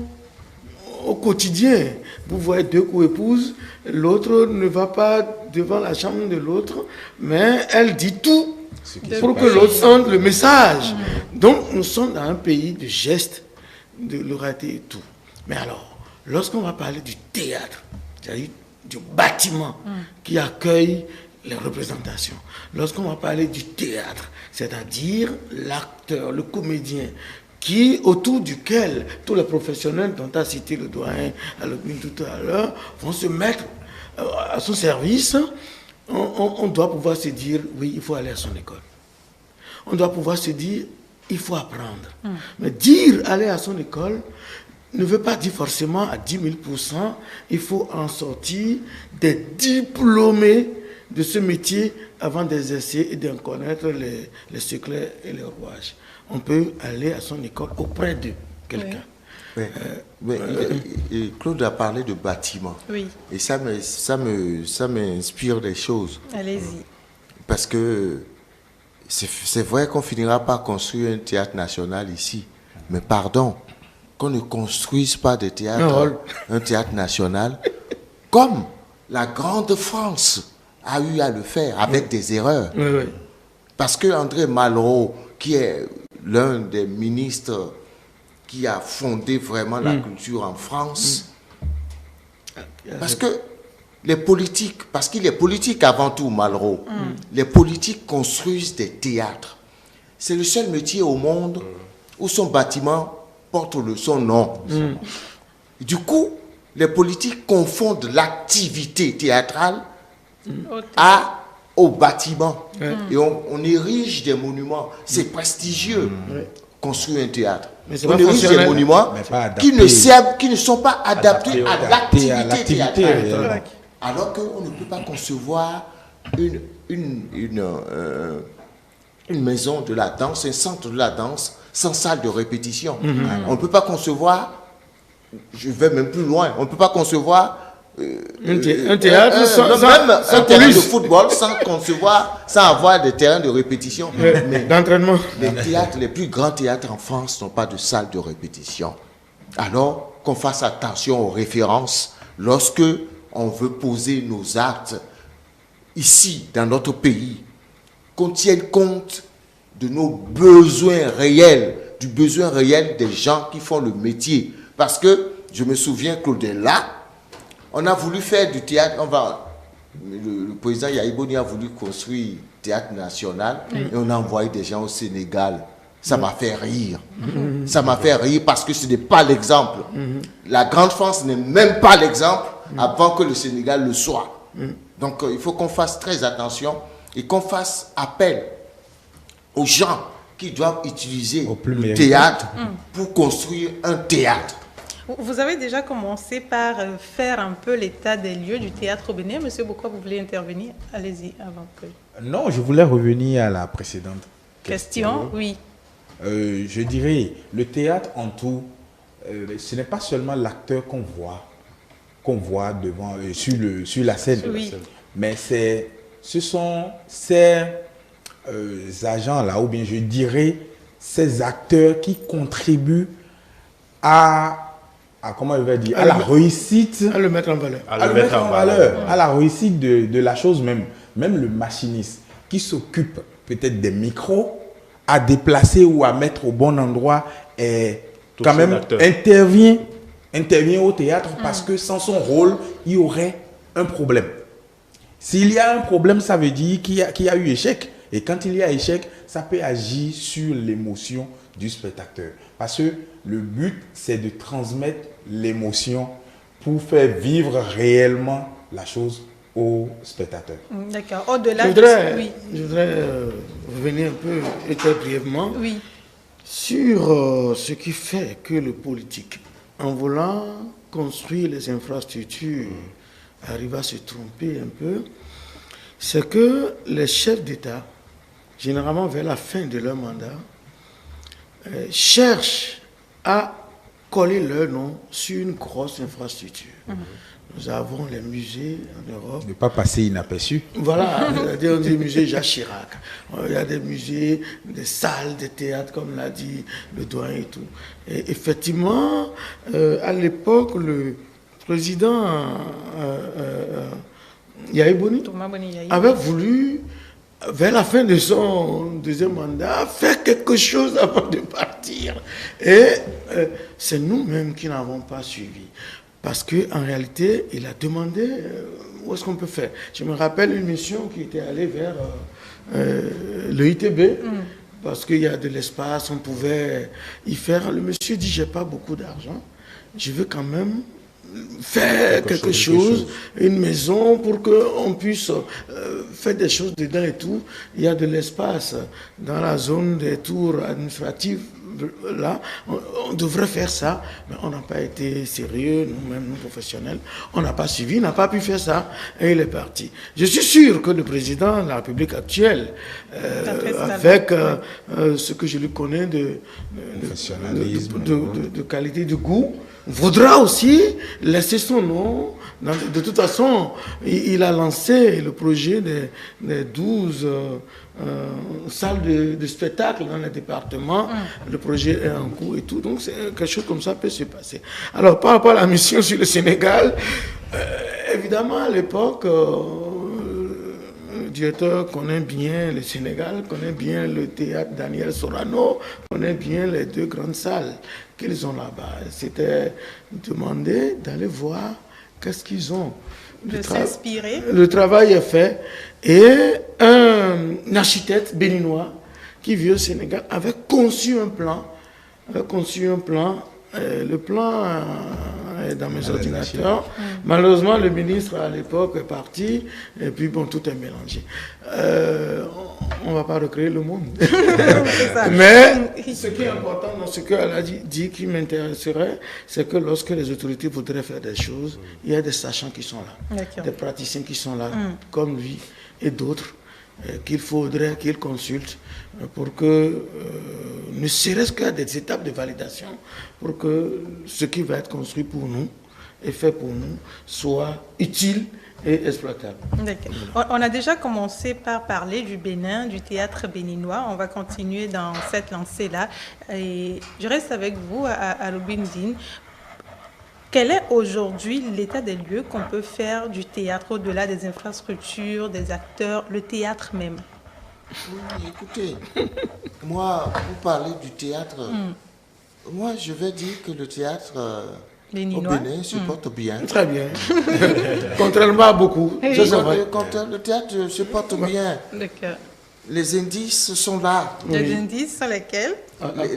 Speaker 5: au quotidien. Vous voyez 2 co-épouses, l'autre ne va pas devant la chambre de l'autre, mais elle dit tout pour que l'autre sente le message. Donc, nous sommes dans un pays de gestes, de l'oralité et tout. Mais alors, lorsqu'on va parler du théâtre, c'est-à-dire du bâtiment qui accueille les représentations, lorsqu'on va parler du théâtre, c'est-à-dire l'acteur, le comédien, autour duquel tous les professionnels dont a cité le doyen Alogbin tout à l'heure vont se mettre à son service, on doit pouvoir se dire, oui, il faut aller à son école. On doit pouvoir se dire, il faut apprendre. Mais dire aller à son école ne veut pas dire forcément à 10 000%, il faut en sortir des diplômés de ce métier avant d'exercer et d'en connaître les secrets et les rouages. On peut aller à son école auprès de quelqu'un.
Speaker 2: Oui. Claude a parlé de bâtiment.
Speaker 1: Oui.
Speaker 2: Et ça m'inspire des choses.
Speaker 1: Allez-y.
Speaker 2: Parce que c'est vrai qu'on finira par construire un théâtre national ici. Mais pardon, qu'on ne construise pas de théâtre, un théâtre national, comme la grande France a eu à le faire avec des erreurs.
Speaker 5: Oui.
Speaker 2: Parce que André Malraux, qui est l'un des ministres qui a fondé vraiment la culture en France, parce que les politiques, parce qu'il est politique avant tout, Malraux, les politiques construisent des théâtres. C'est le seul métier au monde où son bâtiment porte son nom. Du coup, les politiques confondent l'activité théâtrale au bâtiment. Et on érige des monuments. C'est prestigieux, construire un théâtre. On érige des monuments qui ne sont pas adaptés à l'activité théâtrale. Alors qu'on ne peut pas concevoir une maison de la danse, un centre de la danse sans salle de répétition. On ne peut pas concevoir je vais même plus loin. On ne peut pas concevoir
Speaker 5: un théâtre sans
Speaker 2: un terrain de football sans avoir des terrains de répétition.
Speaker 5: Mais d'entraînement.
Speaker 2: Les plus grands théâtres en France n'ont pas de salle de répétition. Alors qu'on fasse attention aux références lorsque on veut poser nos actes ici, dans notre pays, qu'on tienne compte de nos besoins réels, du besoin réel des gens qui font le métier. Parce que je me souviens qu'au-delà, on a voulu faire du théâtre, le président Yahi Boni a voulu construire le théâtre national et on a envoyé des gens au Sénégal. Ça m'a fait rire. Ça m'a fait rire parce que ce n'est pas l'exemple. La Grande France n'est même pas l'exemple avant que le Sénégal le soit. Donc il faut qu'on fasse très attention et qu'on fasse appel aux gens qui doivent utiliser le théâtre pour construire un théâtre.
Speaker 1: Vous avez déjà commencé par faire un peu l'état des lieux du théâtre au Bénin. Monsieur Bokwa, vous voulez intervenir? Allez-y avant que...
Speaker 3: Non, je voulais revenir à la précédente
Speaker 1: question. Oui.
Speaker 3: Je dirais, le théâtre en tout, ce n'est pas seulement l'acteur qu'on voit devant, sur la scène, mais ce sont ces agents-là, ou bien je dirais, ces acteurs qui contribuent à la réussite.
Speaker 5: À le mettre en valeur.
Speaker 3: À la réussite de la chose même. Même le machiniste qui s'occupe peut-être des micros, à déplacer ou à mettre au bon endroit, et quand même intervient au théâtre parce que sans son rôle, il y aurait un problème. S'il y a un problème, ça veut dire qu'il y a eu échec. Et quand il y a échec, ça peut agir sur l'émotion du spectateur. Parce que le but, c'est de transmettre l'émotion pour faire vivre réellement la chose au spectateur.
Speaker 1: D'accord. Au-delà
Speaker 5: je voudrais revenir un peu, et très brièvement, sur ce qui fait que le politique, en voulant construire les infrastructures, arrive à se tromper un peu, c'est que les chefs d'État, généralement vers la fin de leur mandat, cherchent à coller leur nom sur une grosse infrastructure. Nous avons les musées en Europe.
Speaker 3: Ne pas passer inaperçu.
Speaker 5: Voilà, il y a des musées Jacques Chirac. Il y a des musées, des salles de théâtre, comme l'a dit le doyen et tout. Et effectivement, à l'époque, le président Yahi Boni avait voulu, vers la fin de son deuxième mandat, faire quelque chose avant de partir. Et c'est nous-mêmes qui n'avons pas suivi. Parce qu'en réalité, il a demandé où est-ce qu'on peut faire. Je me rappelle une mission qui était allée vers le ITB, parce qu'il y a de l'espace, on pouvait y faire. Le monsieur dit, j'ai pas beaucoup d'argent, je veux quand même faire quelque chose, une maison pour qu'on puisse faire des choses dedans et tout. Il y a de l'espace dans la zone des tours administratives. Là, on devrait faire ça, mais on n'a pas été sérieux, nous-mêmes, nous professionnels, on n'a pas suivi, on n'a pas pu faire ça, et il est parti. Je suis sûr que le président de la République actuelle, avec ce que je lui connais de qualité, de goût, voudra aussi laisser son nom. De toute façon, il a lancé le projet des 12 salles de spectacle dans les départements. Le projet est en cours et tout. Donc, quelque chose comme ça peut se passer. Alors, par rapport à la mission sur le Sénégal, évidemment, à l'époque, le directeur connaît bien le Sénégal, connaît bien le théâtre Daniel Sorano, connaît bien les deux grandes salles qu'ils ont là-bas. C'était demandé d'aller voir qu'est-ce qu'ils ont.
Speaker 1: De s'inspirer.
Speaker 5: Le travail est fait. Et un architecte béninois qui vit au Sénégal avait conçu un plan. Le plan est dans mes ordinateurs. Malheureusement, le ministre à l'époque est parti. Et puis, bon, tout est mélangé. On ne va pas recréer le monde. Mais ce qui est important dans ce qu'elle a dit qui m'intéresserait, c'est que lorsque les autorités voudraient faire des choses, il y a des sachants qui sont là, des praticiens qui sont là, comme lui et d'autres, qu'il faudrait qu'ils consultent pour que, ne serait-ce qu'à des étapes de validation, pour que ce qui va être construit pour nous et fait pour nous soit utile et exploitable.
Speaker 1: On a déjà commencé par parler du Bénin, du théâtre béninois. On va continuer dans cette lancée-là. Et je reste avec vous, à Lubindine. Quel est aujourd'hui l'état des lieux qu'on peut faire du théâtre au-delà des infrastructures, des acteurs, le théâtre même?
Speaker 2: Oui, écoutez, moi, vous parlez du théâtre. Moi, je vais dire que le théâtre au Bénin se porte bien.
Speaker 5: Très bien. Contrairement à beaucoup.
Speaker 1: Oui.
Speaker 2: Le théâtre se porte bien.
Speaker 1: D'accord.
Speaker 2: Les indices sont là.
Speaker 1: Les indices sont lesquels?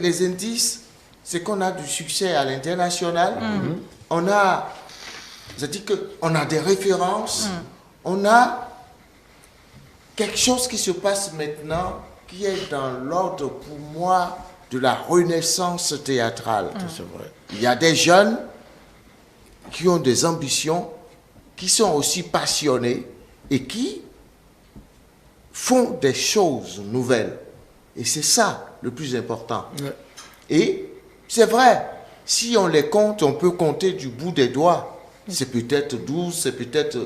Speaker 2: Les indices, c'est qu'on a du succès à l'international. On a, c'est-à-dire qu'on a des références. On a quelque chose qui se passe maintenant qui est dans l'ordre, pour moi, de la renaissance théâtrale.
Speaker 5: C'est vrai.
Speaker 2: Il y a des jeunes qui ont des ambitions, qui sont aussi passionnés et qui font des choses nouvelles. Et c'est ça le plus important.
Speaker 5: Ouais.
Speaker 2: Et c'est vrai, si on les compte, on peut compter du bout des doigts. C'est peut-être 12, c'est peut-être...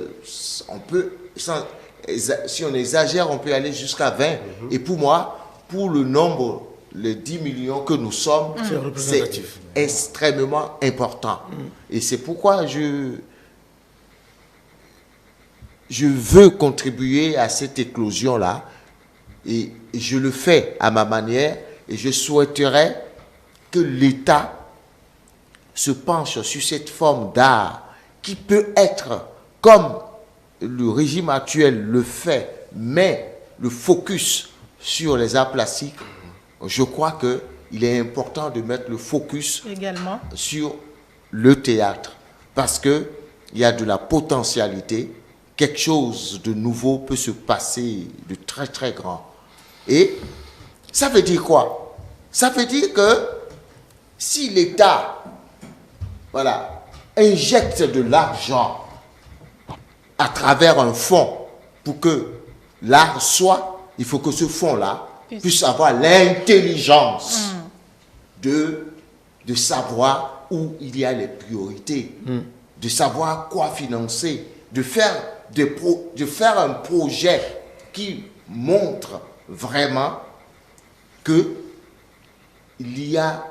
Speaker 2: On peut, si on exagère, on peut aller jusqu'à 20. Et pour moi, pour le nombre, les 10 millions que nous sommes, c'est extrêmement important. Et c'est pourquoi je veux contribuer à cette éclosion-là. Et je le fais à ma manière. Et je souhaiterais que l'État se penche sur cette forme d'art qui peut être, comme le régime actuel le fait, mais le focus sur les arts plastiques. Je crois qu'il est important de mettre le focus
Speaker 1: également
Speaker 2: sur le théâtre parce qu'il y a de la potentialité, quelque chose de nouveau peut se passer de très très grand. Et ça veut dire quoi? Ça veut dire que si l'État injecte de l'argent à travers un fonds pour que l'art soit, il faut que ce fonds-là puisse avoir l'intelligence de savoir où il y a les priorités, de savoir quoi financer, de faire un projet qui montre vraiment que il y a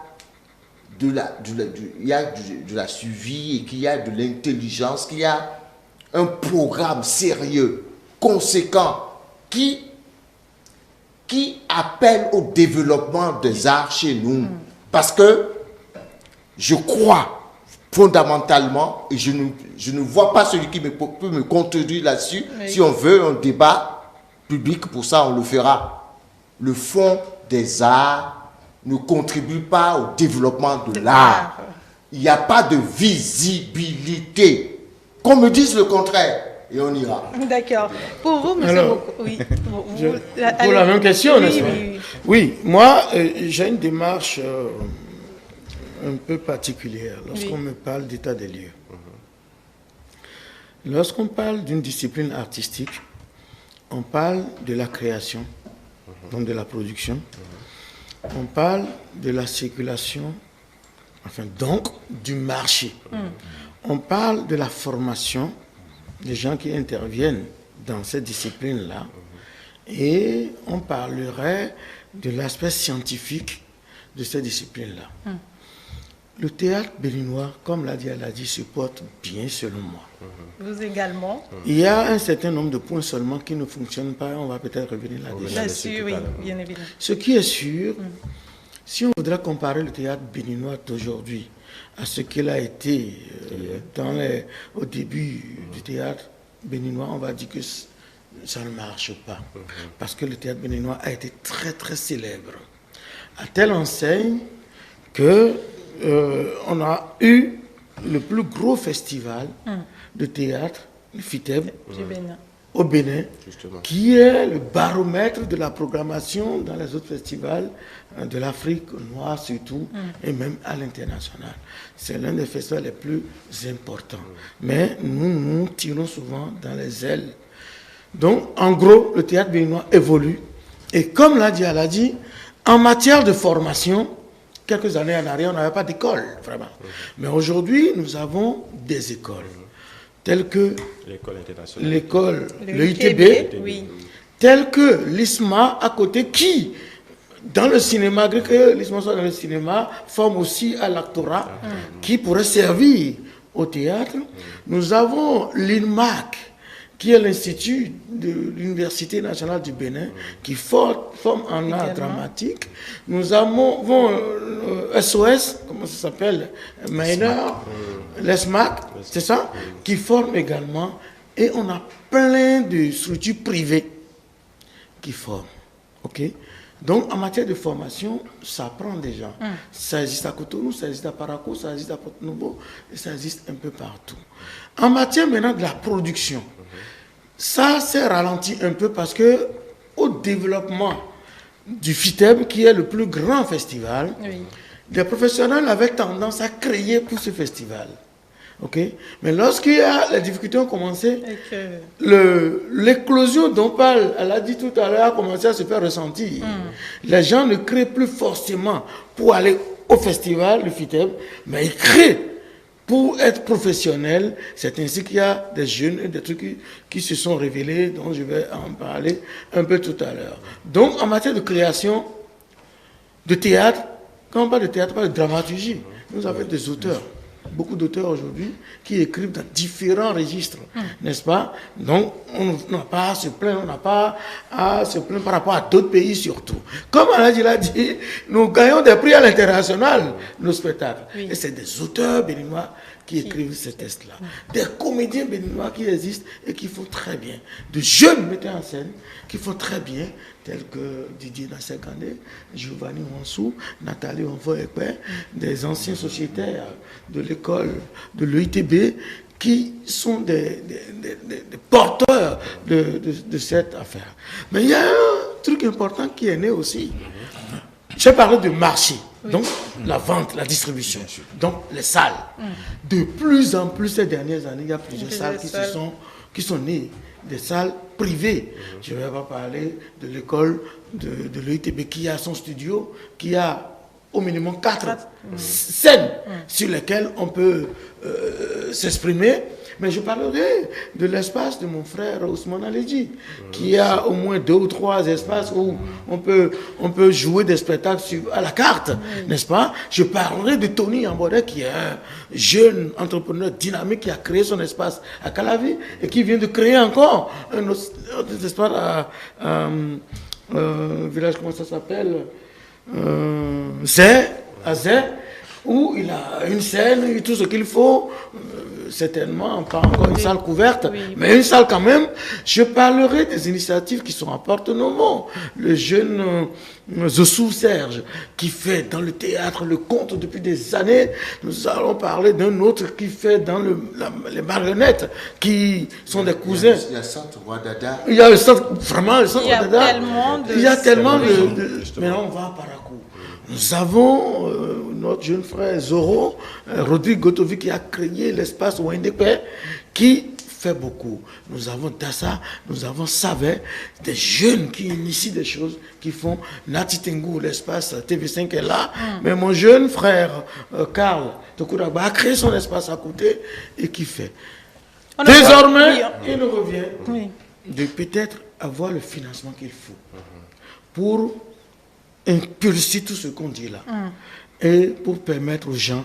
Speaker 2: de la suivi et qu'il y a de l'intelligence, qu'il y a un programme sérieux, conséquent, qui appelle au développement des arts chez nous. Parce que je crois fondamentalement, et je ne vois pas celui qui peut me contredire là-dessus. Oui. Si on veut un débat public, pour ça, on le fera. Le Fonds des arts ne contribue pas au développement de l'art. Il n'y a pas de visibilité. Qu'on me dise le contraire, et on ira.
Speaker 1: D'accord. Pour vous, monsieur Boko, oui.
Speaker 5: Pour la même question, n'est-ce pas? Oui, moi, j'ai une démarche un peu particulière lorsqu'on me parle d'état des lieux. Lorsqu'on parle d'une discipline artistique, on parle de la création, donc de la production. On parle de la circulation, enfin donc du marché. On parle de la formation des gens qui interviennent dans cette discipline-là. Et on parlerait de l'aspect scientifique de cette discipline-là. Le théâtre béninois, comme l'a dit Aladi, se porte bien selon moi.
Speaker 1: Vous également?
Speaker 5: Il y a un certain nombre de points seulement qui ne fonctionnent pas. On va peut-être revenir là-dessus.
Speaker 1: Bien sûr, oui, bien évidemment.
Speaker 5: Ce qui est sûr, si on voudrait comparer le théâtre béninois d'aujourd'hui à ce qu'il a été au début du théâtre béninois, on va dire que ça ne marche pas. Parce que le théâtre béninois a été très très célèbre. À telle enseigne que on a eu le plus gros festival de théâtre, le FITEB, au Bénin, justement, qui est le baromètre de la programmation dans les autres festivals de l'Afrique noire surtout, et même à l'international. C'est l'un des festivals les plus importants. Mais nous tirons souvent dans les ailes Donc, en gros, le théâtre béninois évolue. Et comme l'a dit, en matière de formation, quelques années en arrière, on n'avait pas d'école, vraiment. Mais aujourd'hui, nous avons des écoles, telles que l'école, le ITB,
Speaker 1: oui.
Speaker 5: telles que l'ISMA à côté, qui, dans le cinéma, malgré que l'ISMA soit dans le cinéma, forme aussi à l'actorat, qui pourrait servir au théâtre. Nous avons l'INMAC, qui est l'Institut de l'Université nationale du Bénin, qui forme en art dramatique. Nous avons SOS, comment ça s'appelle, Mineur, l'ESMAC, c'est ça, qui forme également. Et on a plein de structures privées qui forment. Ok? Donc, en matière de formation, ça prend des gens. Ça existe à Cotonou, ça existe à Parakou, ça existe à Porto-Novo, et ça existe un peu partout. En matière maintenant de la production, ça s'est ralenti un peu parce que au développement du FITEB, qui est le plus grand festival, les professionnels avaient tendance à créer pour ce festival. Okay? Mais lorsqu'il y a les difficultés ont commencé, l'éclosion dont parle, elle a dit tout à l'heure, a commencé à se faire ressentir. Les gens ne créent plus forcément pour aller au festival, le FITEB, mais ils créent pour être professionnels. C'est ainsi qu'il y a des jeunes et des trucs qui se sont révélés, dont je vais en parler un peu tout à l'heure. Donc, en matière de création, de théâtre, quand on parle de théâtre, on parle de dramaturgie. Nous avons des auteurs. Beaucoup d'auteurs aujourd'hui qui écrivent dans différents registres, n'est-ce pas? Donc, on n'a pas à se plaindre, on n'a pas à se plaindre par rapport à d'autres pays surtout. Comme Aladji l'a dit, nous gagnons des prix à l'international, nos spectacles. Et c'est des auteurs béninois qui écrivent ces textes-là. Des comédiens béninois qui existent et qui font très bien. De jeunes metteurs en scène qui font très bien, tels que Didier Nassekandé, Giovanni Wansou, Nathalie Onfo-Ekpe, des anciens sociétaires de l'école de l'EITB qui sont des porteurs de cette affaire. Mais il y a un truc important qui est né aussi. J'ai parlé de marché, donc la vente, la distribution, donc les salles. De plus en plus ces dernières années, il y a plusieurs salles qui sont nées, des salles privées. Je ne vais pas parler de l'école de l'EITB qui a son studio, qui a au minimum 4 scènes sur lesquelles on peut s'exprimer. Mais je parlerai de l'espace de mon frère Ousmane Aledji, qui a au moins 2 ou 3 espaces où on peut jouer des spectacles à la carte, n'est-ce pas? Je parlerai de Tony Ambodé, qui est un jeune entrepreneur dynamique qui a créé son espace à Calavi et qui vient de créer encore un autre espace à village, comment ça s'appelle? À Zé, où il a une scène et tout ce qu'il faut, certainement pas encore une salle couverte, mais une salle quand même. Je parlerai des initiatives qui sont à Porto-Novo. Le jeune Zossou Serge, qui fait dans le théâtre le conte depuis des années. Nous allons parler d'un autre qui fait dans les marionnettes, qui sont des cousins.
Speaker 2: Il y a le centre Wadada.
Speaker 5: Il y a le centre, vraiment le centre Wadada.
Speaker 1: Il y a tellement
Speaker 5: de... Mais là, on va à Parakou. Nous avons notre jeune frère Zoro, Rodrigue Gotovi, qui a créé l'espace Wendepe, qui fait beaucoup. Nous avons Dassa, nous avons Savet, des jeunes qui initient des choses, qui font Nati Tengu, l'espace TV5 est là. Mais mon jeune frère Karl Tokuraba a créé son espace à côté et qui fait. Désormais, il nous revient de peut-être avoir le financement qu'il faut pour impulser tout ce qu'on dit là et pour permettre aux gens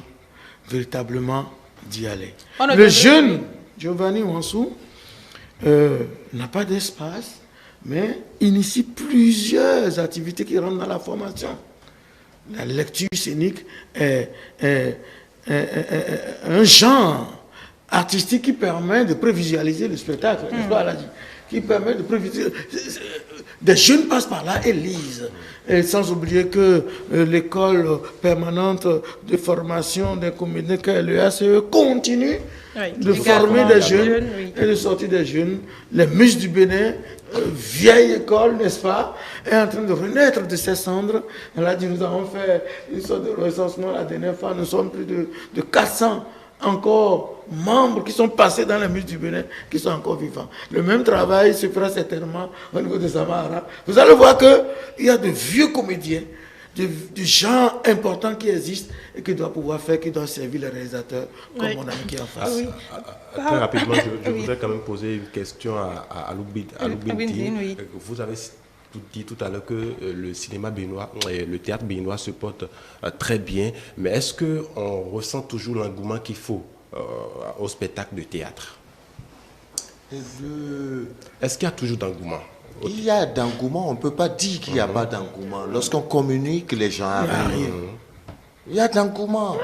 Speaker 5: véritablement d'y aller. Le jeune Giovanni Wansou n'a pas d'espace, mais initie plusieurs activités qui rentrent dans la formation. La lecture scénique est un genre artistique qui permet de prévisualiser le spectacle, qui permet de prévisualiser. Des jeunes passent par là et lisent. Et sans oublier que l'école permanente de formation des comédiens, l'EACE, continue de former des jeunes et de sortir des jeunes. Les Muses du Bénin, vieille école, n'est-ce pas, est en train de renaître de ses cendres. Elle a dit, nous avons fait une sorte de recensement la dernière fois, nous sommes plus de 400 encore membres qui sont passés dans la musique du Bénin, qui sont encore vivants. Le même travail se fera certainement au niveau de Zamara. Vous allez voir qu'il y a de vieux comédiens, de gens importants qui existent et qui doivent pouvoir faire, qui doivent servir les réalisateurs, comme mon ami qui est en face.
Speaker 4: Très rapidement, je voudrais quand même poser une question à Aloubine.
Speaker 1: Oui.
Speaker 4: Vous avez dit tout à l'heure que le cinéma béninois, le théâtre béninois se porte très bien, mais est-ce qu'on ressent toujours l'engouement qu'il faut au spectacle de théâtre? Est-ce qu'il y a toujours d'engouement?
Speaker 2: Il y a d'engouement, on ne peut pas dire qu'il n'y a pas d'engouement. Lorsqu'on communique, les gens arrivent. Il y a d'engouement.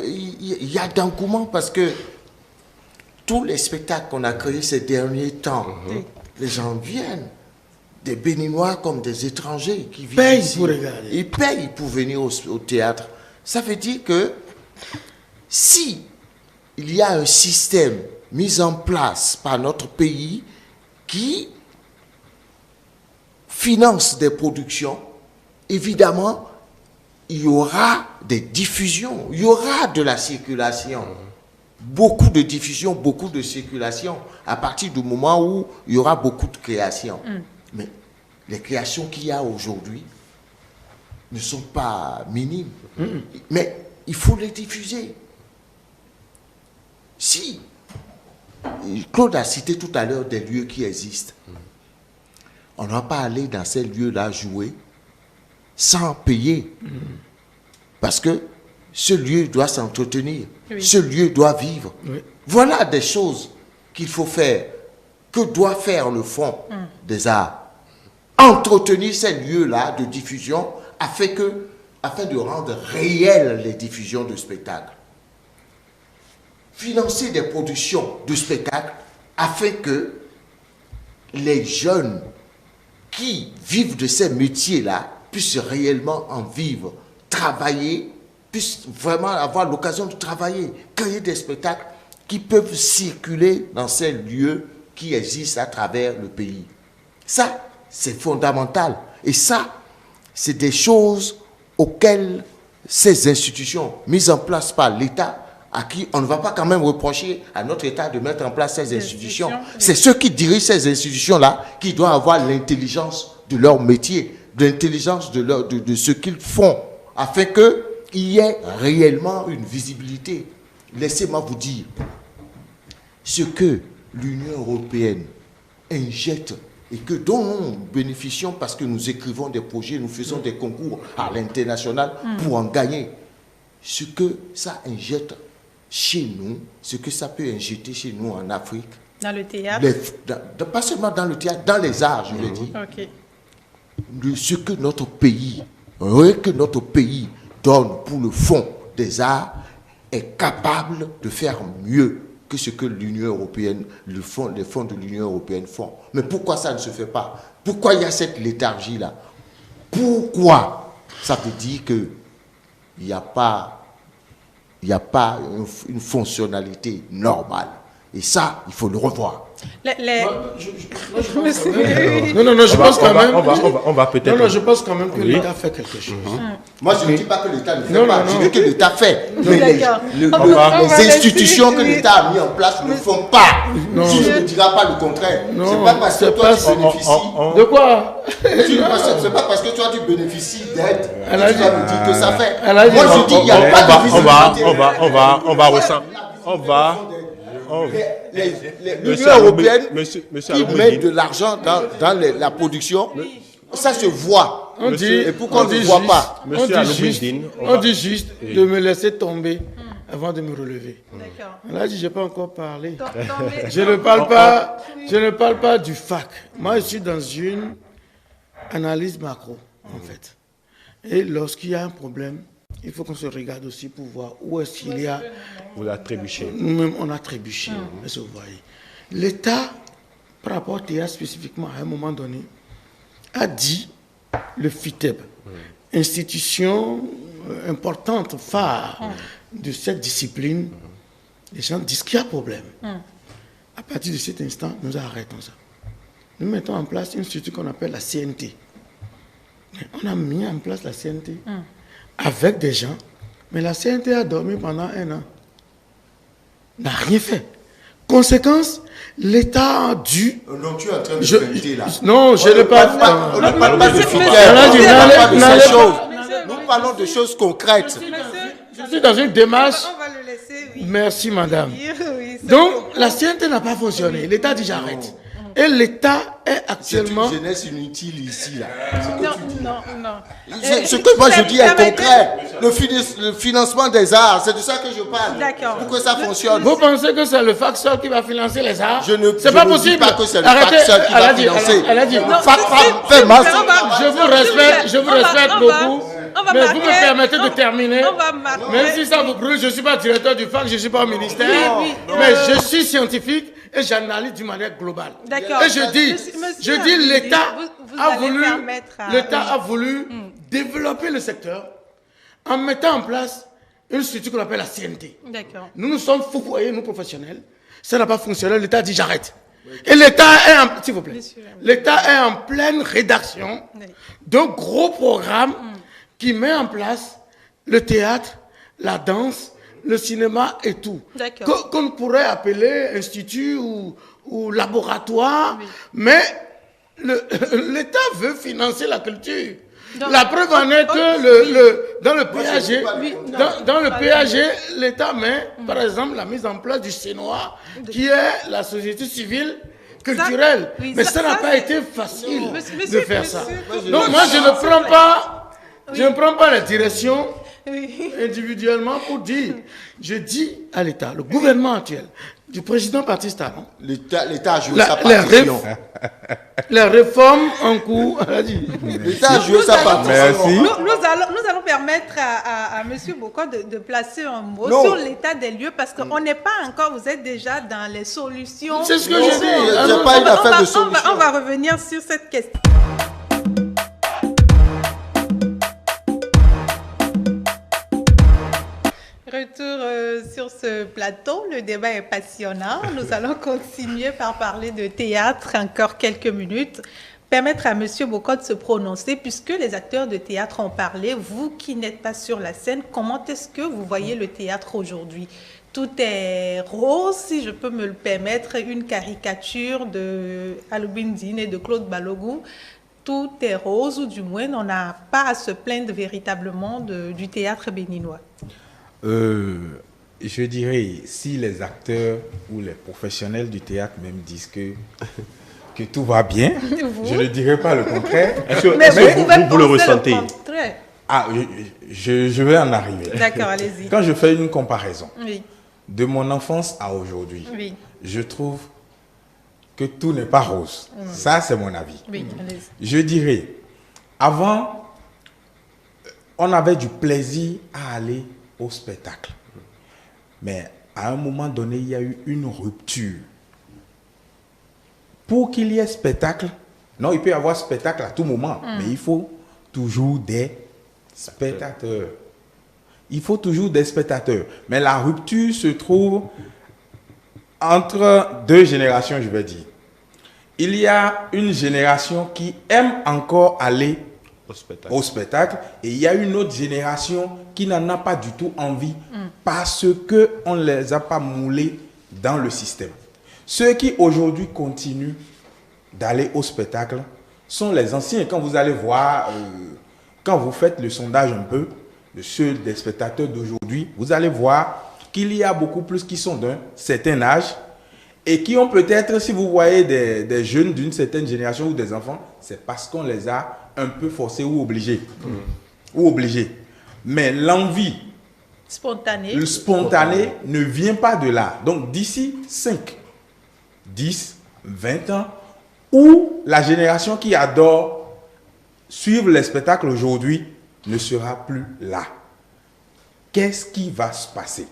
Speaker 2: Il y a d'engouement parce que tous les spectacles qu'on a créés ces derniers temps, les gens viennent. Des Béninois comme des étrangers qui vivent ici.
Speaker 5: Pour regarder.
Speaker 2: Ils payent pour venir au théâtre. Ça veut dire que si il y a un système mis en place par notre pays qui finance des productions, évidemment, il y aura des diffusions, il y aura de la circulation. Beaucoup de diffusion, beaucoup de circulation, à partir du moment où il y aura beaucoup de créations. Mais les créations qu'il y a aujourd'hui ne sont pas minimes. Mais il faut les diffuser. Si, Claude a cité tout à l'heure des lieux qui existent. On ne va pas aller dans ces lieux-là jouer sans payer. Parce que ce lieu doit s'entretenir. Ce lieu doit vivre. Voilà des choses qu'il faut faire. Que doit faire le Fonds des arts? Entretenir ces lieux-là de diffusion afin de rendre réelles les diffusions de spectacles. Financer des productions de spectacles afin que les jeunes qui vivent de ces métiers-là puissent réellement en vivre, travailler, puissent vraiment avoir l'occasion de travailler, créer des spectacles qui peuvent circuler dans ces lieux qui existent à travers le pays. Ça, c'est fondamental. Et ça, c'est des choses auxquelles ces institutions mises en place par l'État, à qui on ne va pas quand même reprocher à notre État de mettre en place ces institutions. C'est ceux qui dirigent ces institutions-là qui doivent avoir l'intelligence de leur métier, l'intelligence de ce qu'ils font, afin qu'il y ait réellement une visibilité. Laissez-moi vous dire, ce que l'Union européenne injecte et dont nous bénéficions parce que nous écrivons des projets, nous faisons des concours à l'international pour en gagner. Ce que ça injecte chez nous, ce que ça peut injecter chez nous en Afrique.
Speaker 1: Dans le théâtre?
Speaker 2: Pas seulement dans le théâtre, dans les arts, je veux dire. Ce que notre pays donne pour le Fonds des arts est capable de faire mieux que ce que l'Union européenne, les fonds de l'Union européenne font. Mais pourquoi ça ne se fait pas? Pourquoi il y a cette léthargie-là? Pourquoi? Ça veut dire qu'il n'y a pas une fonctionnalité normale. Et ça, il faut le revoir.
Speaker 5: Je pense quand même.
Speaker 4: On va peut-être.
Speaker 5: Non, je pense quand même que l'État fait quelque chose.
Speaker 2: Moi, je ne dis pas que l'État ne fait pas. Je dis que l'État fait. Mais les institutions que l'État a mis en place ne font pas. Tu ne me diras pas le contraire. C'est pas parce que toi, tu bénéficies.
Speaker 5: De quoi?
Speaker 2: C'est pas parce que toi, tu bénéficies d'aide que tu vas me dire que ça fait. Moi, je dis qu'il n'y a pas de visibilité.
Speaker 4: On va.
Speaker 2: L'Union européenne qui met de l'argent dans la production, ça se voit. Et pourquoi on ne voit pas?
Speaker 5: On dit juste de me laisser tomber avant de me relever. Là, je n'ai pas encore parlé. Je ne parle pas du FAC. Moi, je suis dans une analyse macro, en fait. Et lorsqu'il y a un problème, il faut qu'on se regarde aussi pour voir où est-ce qu'il y a...
Speaker 4: Vous la trébuchez.
Speaker 5: Nous-mêmes, on a trébuché. Est-ce que vous voyez? L'État, par rapport au théâtre spécifiquement, à un moment donné, a dit le FITEB, institution importante, phare de cette discipline, les gens disent qu'il y a problème. À partir de cet instant, nous arrêtons ça. Nous mettons en place une structure qu'on appelle la CNT. On a mis en place la CNT avec des gens, mais la CNT a dormi pendant 1 an. n'a rien fait. Conséquence, l'État a dû...
Speaker 2: Non, tu es en train de vérité là.
Speaker 5: Non, je n'ai pas...
Speaker 2: On ne parle pas de
Speaker 5: Monsieur,
Speaker 2: filière,
Speaker 5: monsieur,
Speaker 2: on ne parle pas de
Speaker 5: n'allez-
Speaker 2: ces choses.
Speaker 1: Monsieur,
Speaker 2: Nous parlons de choses concrètes.
Speaker 5: Je suis dans une démarche...
Speaker 1: On va le laisser, oui.
Speaker 5: Merci, madame.
Speaker 1: Oui, c'est
Speaker 5: Donc,
Speaker 1: bon.
Speaker 5: la CNT n'a pas fonctionné. L'État dit j'arrête. Et l'État est
Speaker 2: C'est
Speaker 5: actuellement...
Speaker 2: une jeunesse inutile ici là.
Speaker 1: Non.
Speaker 2: Ce que moi je dis est concret. Le financement des arts, c'est de ça que je parle.
Speaker 1: D'accord.
Speaker 2: Pour que ça fonctionne.
Speaker 5: Vous pensez que c'est le FAC seul qui va financer les arts?
Speaker 2: Je ne
Speaker 5: C'est pas
Speaker 2: dis
Speaker 5: possible.
Speaker 2: pas que c'est le
Speaker 5: Arrêtez.
Speaker 2: FAC seul qui
Speaker 5: Elle
Speaker 2: va
Speaker 5: a dit,
Speaker 2: financer.
Speaker 5: elle a dit.
Speaker 2: Le
Speaker 1: Non,
Speaker 2: FAC
Speaker 1: c'est-
Speaker 2: fait masse.
Speaker 5: Je vous respecte beaucoup.
Speaker 1: on va
Speaker 5: Mais
Speaker 1: marquer-
Speaker 5: vous me permettez de
Speaker 1: on-
Speaker 5: terminer.
Speaker 1: on va marquer-
Speaker 5: Même si ça vous brûle, je ne suis pas directeur du FAC, je ne suis pas au ministère.
Speaker 1: Oui,
Speaker 5: Mais je suis scientifique et j'analyse d'une manière globale.
Speaker 1: D'accord.
Speaker 5: Et je dis,
Speaker 1: Monsieur
Speaker 5: l'État
Speaker 1: vous
Speaker 5: a
Speaker 1: allez
Speaker 5: voulu,
Speaker 1: permettre à-
Speaker 5: l'État a voulu développer le secteur en mettant en place une structure qu'on appelle la CNT.
Speaker 1: D'accord.
Speaker 5: Nous nous sommes foufoyés, nous professionnels. Ça n'a pas fonctionné, l'État dit j'arrête. Et l'État est en, s'il vous plaît,
Speaker 1: Monsieur.
Speaker 5: l'État est en pleine rédaction
Speaker 1: Oui.
Speaker 5: d'un gros programme qui met en place le théâtre, la danse, le cinéma et tout.
Speaker 1: D'accord.
Speaker 5: Qu'on pourrait appeler institut ou laboratoire, mais l'État veut financer la culture.
Speaker 1: Donc,
Speaker 5: La preuve en est que dans le PAG,
Speaker 1: Oui, non,
Speaker 5: dans le
Speaker 1: pas
Speaker 5: PAG, l'État met, par exemple, la mise en place du CNOA, qui est la société civile culturelle.
Speaker 1: oui,
Speaker 5: Mais
Speaker 1: ça-
Speaker 5: ça n'a
Speaker 1: ça,
Speaker 5: pas
Speaker 1: c'est-
Speaker 5: été facile
Speaker 1: Monsieur,
Speaker 5: de faire ça.
Speaker 1: monsieur,
Speaker 5: Donc moi, je ne prends pas la direction
Speaker 1: Oui.
Speaker 5: individuellement pour dire. Je dis à l'État, le gouvernement actuel, du président Baptiste Talon,
Speaker 2: L'État a joué sa
Speaker 5: les
Speaker 2: partition.
Speaker 5: réformes en cours, elle a dit.
Speaker 2: L'État a joué sa partition.
Speaker 3: Merci.
Speaker 1: Nous allons permettre à M. Bocot de placer un mot
Speaker 2: Non.
Speaker 1: sur l'état des lieux parce qu'on n'est pas encore, vous êtes déjà dans les solutions.
Speaker 5: C'est ce que
Speaker 2: Non,
Speaker 5: je
Speaker 2: c'est
Speaker 5: dis.
Speaker 2: pas une affaire de solution.
Speaker 1: On va revenir sur cette question. Retour sur ce plateau, le débat est passionnant. Nous allons continuer par parler de théâtre encore quelques minutes. Permettre à M. Bocot de se prononcer, puisque les acteurs de théâtre ont parlé. Vous qui n'êtes pas sur la scène, comment est-ce que vous voyez le théâtre aujourd'hui? Tout est rose, si je peux me le permettre, une caricature de Aloubine Dine et de Claude Balogun. Tout est rose, ou du moins, on n'a pas à se plaindre véritablement du théâtre béninois.
Speaker 3: Je dirais, si les acteurs ou les professionnels du théâtre même disent que tout va bien,
Speaker 1: Vous?
Speaker 3: je ne dirais pas le contraire.
Speaker 1: Mais
Speaker 4: vous
Speaker 1: pouvez
Speaker 4: le
Speaker 1: penser
Speaker 4: ressentez?
Speaker 1: contraire.
Speaker 3: Ah, je vais en arriver.
Speaker 1: D'accord, allez-y.
Speaker 3: Quand je fais une comparaison
Speaker 1: Oui,
Speaker 3: de mon enfance à aujourd'hui,
Speaker 1: oui,
Speaker 3: je trouve que tout n'est pas rose. Ça, c'est mon avis.
Speaker 1: oui, allez-y.
Speaker 3: Je dirais, avant, on avait du plaisir à aller au spectacle. Mais à un moment donné, il y a eu une rupture. Pour qu'il y ait spectacle, non, il peut y avoir spectacle à tout moment, mais il faut toujours des spectateurs. Il faut toujours des spectateurs. Mais la rupture se trouve entre deux générations, je vais dire. Il y a une génération qui aime encore aller au spectacle et il y a une autre génération qui n'en a pas du tout envie parce qu'on ne les a pas moulés dans le système. Ceux qui aujourd'hui continuent d'aller au spectacle sont les anciens. Quand vous allez voir, quand vous faites le sondage un peu de ceux des spectateurs d'aujourd'hui, vous allez voir qu'il y a beaucoup plus qui sont d'un certain âge et qui ont peut-être, si vous voyez des jeunes d'une certaine génération ou des enfants, c'est parce qu'on les a un peu forcés ou obligés. Ou obligés. Mais l'envie,
Speaker 1: Spontané.
Speaker 3: le spontané ne vient pas de là. Donc d'ici 5, 10, 20 ans, où la génération qui adore suivre les spectacles aujourd'hui ne sera plus là. Qu'est-ce qui va se passer?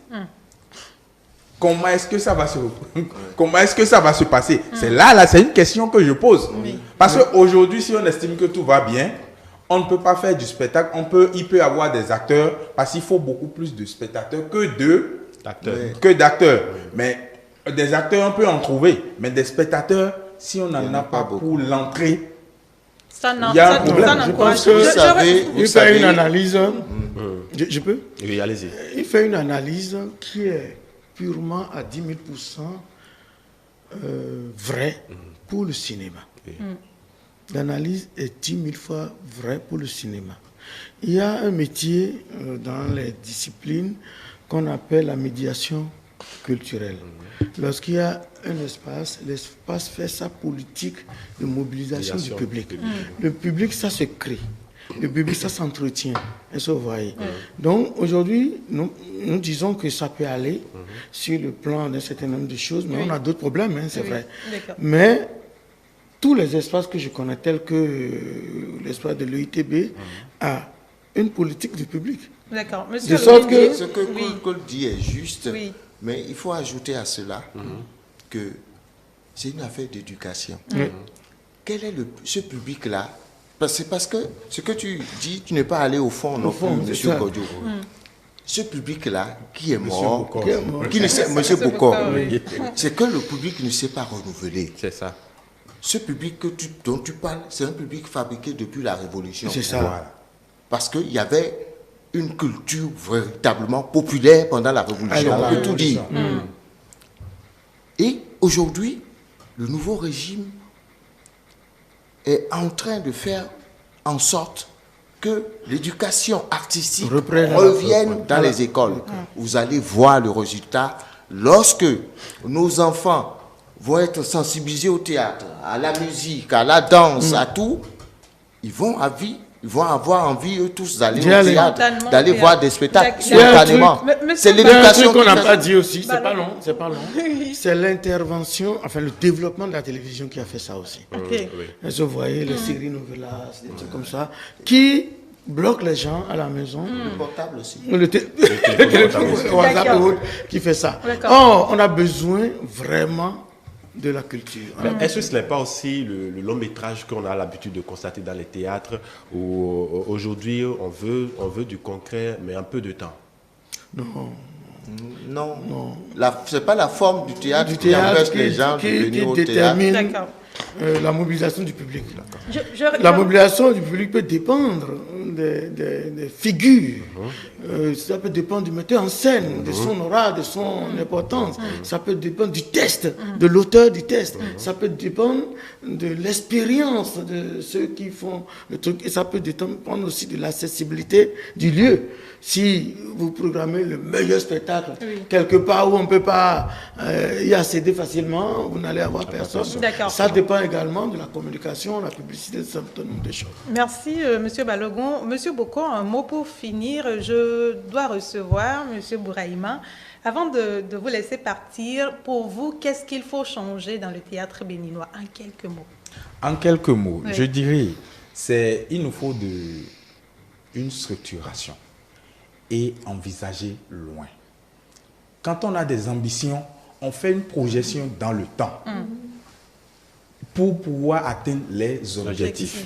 Speaker 3: Comment est-ce que ça va se passer? C'est là, c'est une question que je pose.
Speaker 1: Oui.
Speaker 3: Parce qu'aujourd'hui, si on estime que tout va bien, on ne peut pas faire du spectacle. Il peut y avoir des acteurs, parce qu'il faut beaucoup plus de spectateurs que d'acteurs. Mais des acteurs, on peut en trouver. Mais des spectateurs, si on n'en a pas pour l'entrée, il y a un problème.
Speaker 5: Je pense que
Speaker 2: Vous
Speaker 5: il
Speaker 2: savez-
Speaker 5: fait une analyse. Je peux?
Speaker 4: Oui, allez-y.
Speaker 5: Il fait une analyse qui est purement à 10 000% vrai pour le cinéma. L'analyse est 10 000 fois vraie pour le cinéma. Il y a un métier dans les disciplines qu'on appelle la médiation culturelle. Lorsqu'il y a un espace, l'espace fait sa politique de mobilisation du public. Le public, ça se crée. Le public, ça s'entretient. Est-ce que vous voyez? Donc, aujourd'hui, nous disons que ça peut aller sur le plan d'un certain nombre de choses, mais on a d'autres problèmes, hein, c'est vrai. Mais tous les espaces que je connais, tels que l'espace de l'EITB, a une politique du public.
Speaker 1: D'accord. Monsieur,
Speaker 2: de sorte que ce que Cole dit est juste, mais il faut ajouter à cela que c'est une affaire d'éducation. Quel est ce public-là? C'est parce que ce que tu dis, tu n'es pas allé au fond, non plus, M. Kodjo. Ce public-là, qui est mort, qui ne sait, M. Bokor, c'est que le public ne sait pas renouveler.
Speaker 4: C'est ça.
Speaker 2: Ce public dont tu parles, c'est un public fabriqué depuis la Révolution.
Speaker 5: C'est ça.
Speaker 2: Voilà. Parce qu'il y avait une culture véritablement populaire pendant la Révolution, on peut tout dire. Et aujourd'hui, le nouveau régime est en train de faire en sorte que l'éducation artistique revienne dans les écoles. Vous allez voir le résultat lorsque nos enfants vont être sensibilisés au théâtre, à la musique, à la danse, à tout. Ils vont avoir envie, eux tous, d'aller au théâtre, d'aller voir des spectacles spontanément.
Speaker 5: C'est l'éducation qu'on n'a pas dit aussi, c'est pas long. C'est l'intervention, enfin le développement de la télévision qui a fait ça aussi. Vous voyez, les séries novelas, des trucs comme ça, qui bloquent les gens à la maison.
Speaker 2: Le portable aussi.
Speaker 5: Le téléphone, WhatsApp, qui fait ça. Or, on a besoin vraiment de la culture.
Speaker 4: Est-ce que ce n'est pas aussi le long métrage qu'on a l'habitude de constater dans les théâtres où aujourd'hui on veut du concret mais un peu de temps?
Speaker 2: Non. C'est pas la forme du théâtre qui empêche les gens de venir au théâtre.
Speaker 5: La mobilisation du public. La mobilisation du public peut dépendre des figures. Ça peut dépendre du metteur en scène, de son aura, de son importance. Ça peut dépendre du texte, de l'auteur du texte. Ça peut dépendre de l'expérience de ceux qui font le truc. Et ça peut dépendre aussi de l'accessibilité du lieu. Si vous programmez le meilleur spectacle quelque part où on ne peut pas y accéder facilement, vous n'allez avoir personne. Ça dépend également de la communication, la publicité, de certain nombre de choses.
Speaker 1: Merci, M. Balogun. M. Bokor, un mot pour finir. Je dois recevoir M. Bouraïma. Avant de vous laisser partir, pour vous, qu'est-ce qu'il faut changer dans le théâtre béninois? En quelques mots.
Speaker 3: En quelques mots, je dirais, il nous faut une structuration et envisager loin. Quand on a des ambitions, on fait une projection dans le temps pour pouvoir atteindre les objectifs.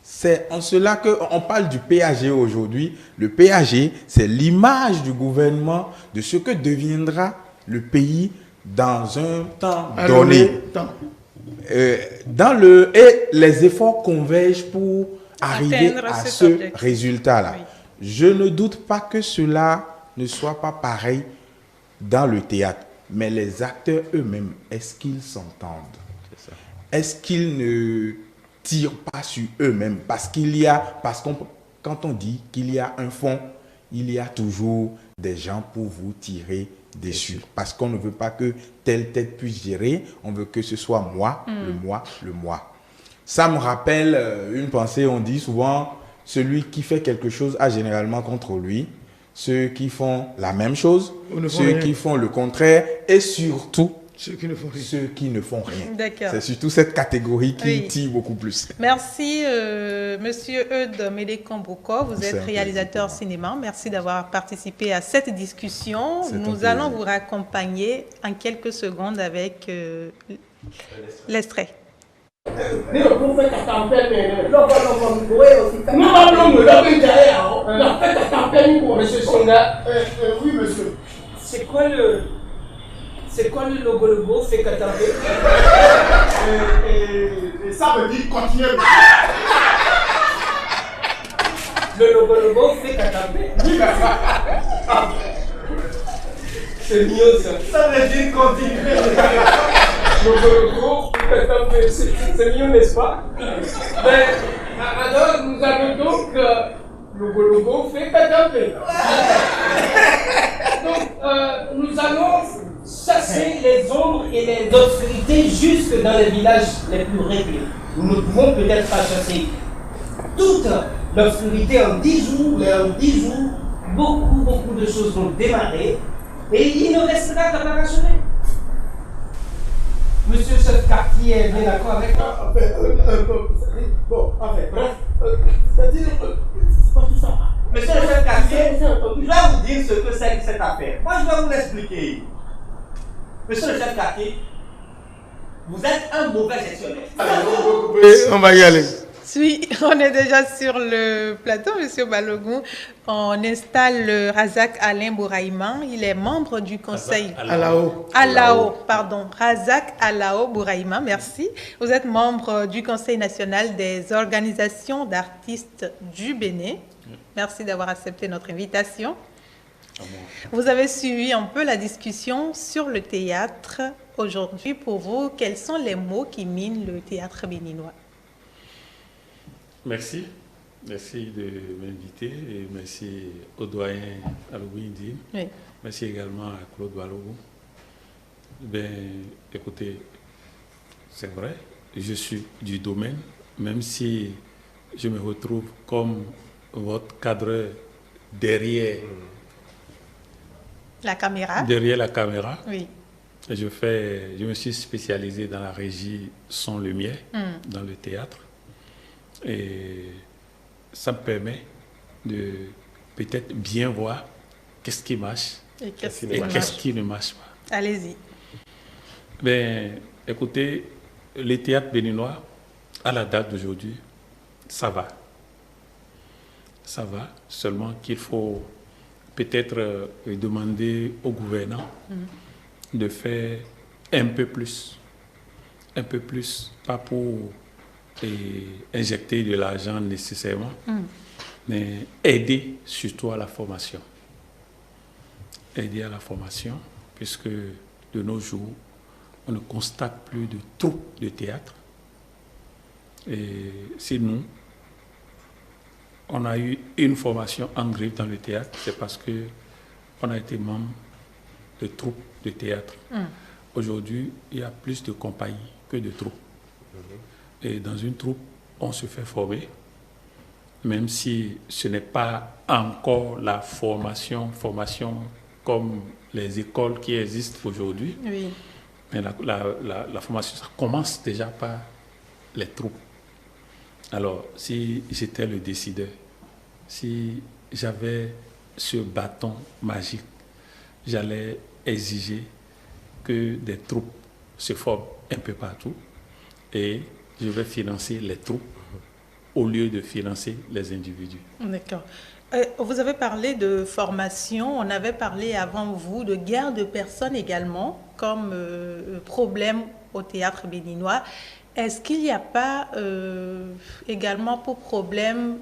Speaker 3: C'est en cela qu'on parle du PAG aujourd'hui. Le PAG, c'est l'image du gouvernement de ce que deviendra le pays dans un temps donné. Et les efforts convergent pour arriver à ce résultat-là. Je ne doute pas que cela ne soit pas pareil dans le théâtre. Mais les acteurs eux-mêmes, est-ce qu'ils s'entendent? Est-ce qu'ils ne tirent pas sur eux-mêmes? Parce que quand on dit qu'il y a un fond, il y a toujours des gens pour vous tirer dessus. Parce qu'on ne veut pas que telle tête puisse gérer, on veut que ce soit moi, le moi. Ça me rappelle une pensée, on dit souvent, celui qui fait quelque chose a généralement contre lui ceux qui font la même chose, ceux qui font le contraire et surtout ceux qui ne font rien. C'est surtout cette catégorie qui tire beaucoup plus.
Speaker 1: Merci, Monsieur Eudes Mélécon-Bokor. Vous êtes réalisateur cinéma. Merci d'avoir participé à cette discussion. Nous allons vous raccompagner en quelques secondes avec l'extrait.
Speaker 5: Oui, monsieur.
Speaker 6: C'est quoi le logo fait Katapé?
Speaker 5: Et ça veut dire continuer.
Speaker 6: Le logo fait Katapé. C'est mieux ça. Ça veut dire continuer. C'est mieux, n'est-ce pas? Mais alors, nous allons donc le logo fait Katapé. Donc, nous allons chasser les ombres et les obscurités jusque dans les villages les plus reculés. Nous ne pouvons peut-être pas chasser toute l'obscurité en 10 jours, mais en 10 jours, beaucoup de choses vont démarrer et il ne restera qu'à parachever. Monsieur chef quartier est bien d'accord avec moi? Bref, c'est-à-dire, c'est pas tout ça. Monsieur le chef quartier, je vais vous dire ce que c'est que cette affaire. Moi, je vais vous l'expliquer. Monsieur le chef quartier, vous êtes un mauvais gestionnaire.
Speaker 5: On va y aller.
Speaker 1: Oui, on est déjà sur le plateau, Monsieur Balogun. On installe Razak Alain Bouraïman. Il est membre du conseil. Alao, pardon. Razak Alao Bouraïman, merci. Vous êtes membre du Conseil national des organisations d'artistes du Bénin. Merci d'avoir accepté notre invitation. Vous avez suivi un peu la discussion sur le théâtre. Aujourd'hui, pour vous, quels sont les mots qui minent le théâtre béninois?
Speaker 7: Merci. Merci de m'inviter et merci au doyen Aloubin Dine.
Speaker 1: Oui.
Speaker 7: Merci également à Claude Balogun. Écoutez, c'est vrai, je suis du domaine, même si je me retrouve comme votre cadreur derrière
Speaker 1: la caméra.
Speaker 7: Derrière la caméra.
Speaker 1: Oui.
Speaker 7: Je me suis spécialisé dans la régie son-lumière, dans le théâtre. Et ça me permet de peut-être bien voir qu'est-ce qui marche
Speaker 1: et
Speaker 7: qu'est-ce qui ne marche pas.
Speaker 1: Allez-y.
Speaker 7: Écoutez, le théâtre béninois, à la date d'aujourd'hui, ça va. Ça va, seulement qu'il faut peut-être demander au gouvernant de faire un peu plus. Un peu plus, pas pour injecter de l'argent nécessairement, mais aider surtout à la formation. Aider à la formation, puisque de nos jours, on ne constate plus de troupes de théâtre. Et si nous, on a eu une formation en griffe dans le théâtre, c'est parce qu'on a été membre de troupes de théâtre. Aujourd'hui, il y a plus de compagnies que de troupes. Et dans une troupe, on se fait former, même si ce n'est pas encore la formation comme les écoles qui existent aujourd'hui.
Speaker 1: Oui.
Speaker 7: Mais la formation, ça commence déjà par les troupes. Alors, si j'étais le décideur, si j'avais ce bâton magique, j'allais exiger que des troupes se forment un peu partout et je vais financer les troupes au lieu de financer les individus.
Speaker 1: D'accord. Vous avez parlé de formation, on avait parlé avant vous de guerre de personnes également, comme problème au théâtre béninois. Est-ce qu'il n'y a pas également pour problème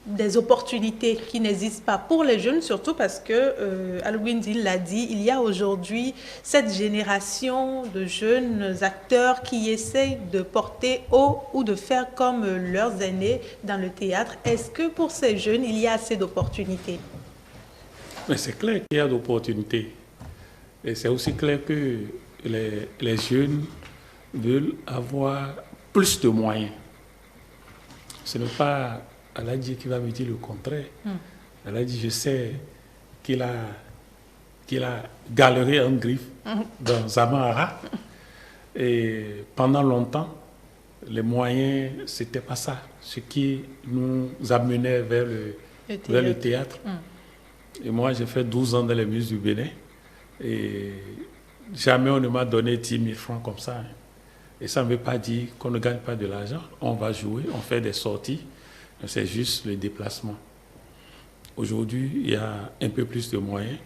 Speaker 1: des opportunités qui n'existent pas pour les jeunes, surtout parce que, Aloubin Dine l'a dit, il y a aujourd'hui cette génération de jeunes acteurs qui essayent de porter haut ou de faire comme leurs aînés dans le théâtre. Est-ce que pour ces jeunes, il y a assez d'opportunités?
Speaker 7: Mais c'est clair qu'il y a d'opportunités. Et c'est aussi clair que les jeunes veulent avoir plus de moyens. Ce n'est pas Aladji qui va me dire le contraire. Aladji, je sais qu'il a galéré en griffe dans Zamara. Et pendant longtemps, les moyens, c'était pas ça. Ce qui nous amenait vers le théâtre. Et moi, j'ai fait 12 ans dans les musées du Bénin. Et jamais on ne m'a donné 10 000 francs comme ça. Et ça ne veut pas dire qu'on ne gagne pas de l'argent. On va jouer, on fait des sorties. C'est juste le déplacement. Aujourd'hui, il y a un peu plus de moyens.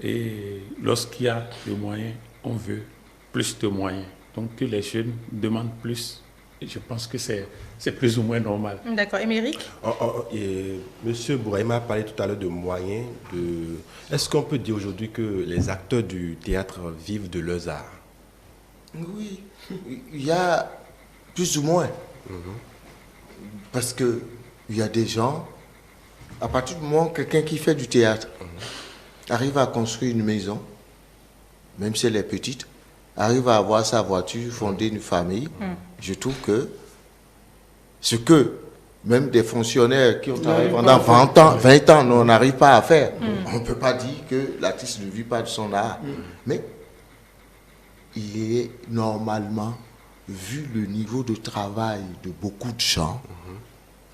Speaker 7: Et lorsqu'il y a des moyens, on veut plus de moyens. Donc que les jeunes demandent plus je pense que c'est plus ou moins normal.
Speaker 1: D'accord. Émeric?
Speaker 4: Monsieur Bouraïma a parlé tout à l'heure de moyens. Est-ce qu'on peut dire aujourd'hui que les acteurs du théâtre vivent de leurs arts?
Speaker 2: Oui, il y a plus ou moins. Parce qu'il y a des gens, à partir du moment où quelqu'un qui fait du théâtre arrive à construire une maison, même si elle est petite, arrive à avoir sa voiture, fonder une famille, je trouve que ce que même des fonctionnaires qui ont travaillé pendant 20 ans on n'arrive pas à faire. On ne peut pas dire que l'artiste ne vit pas de son art. Mais il est normalement, vu le niveau de travail de beaucoup de gens,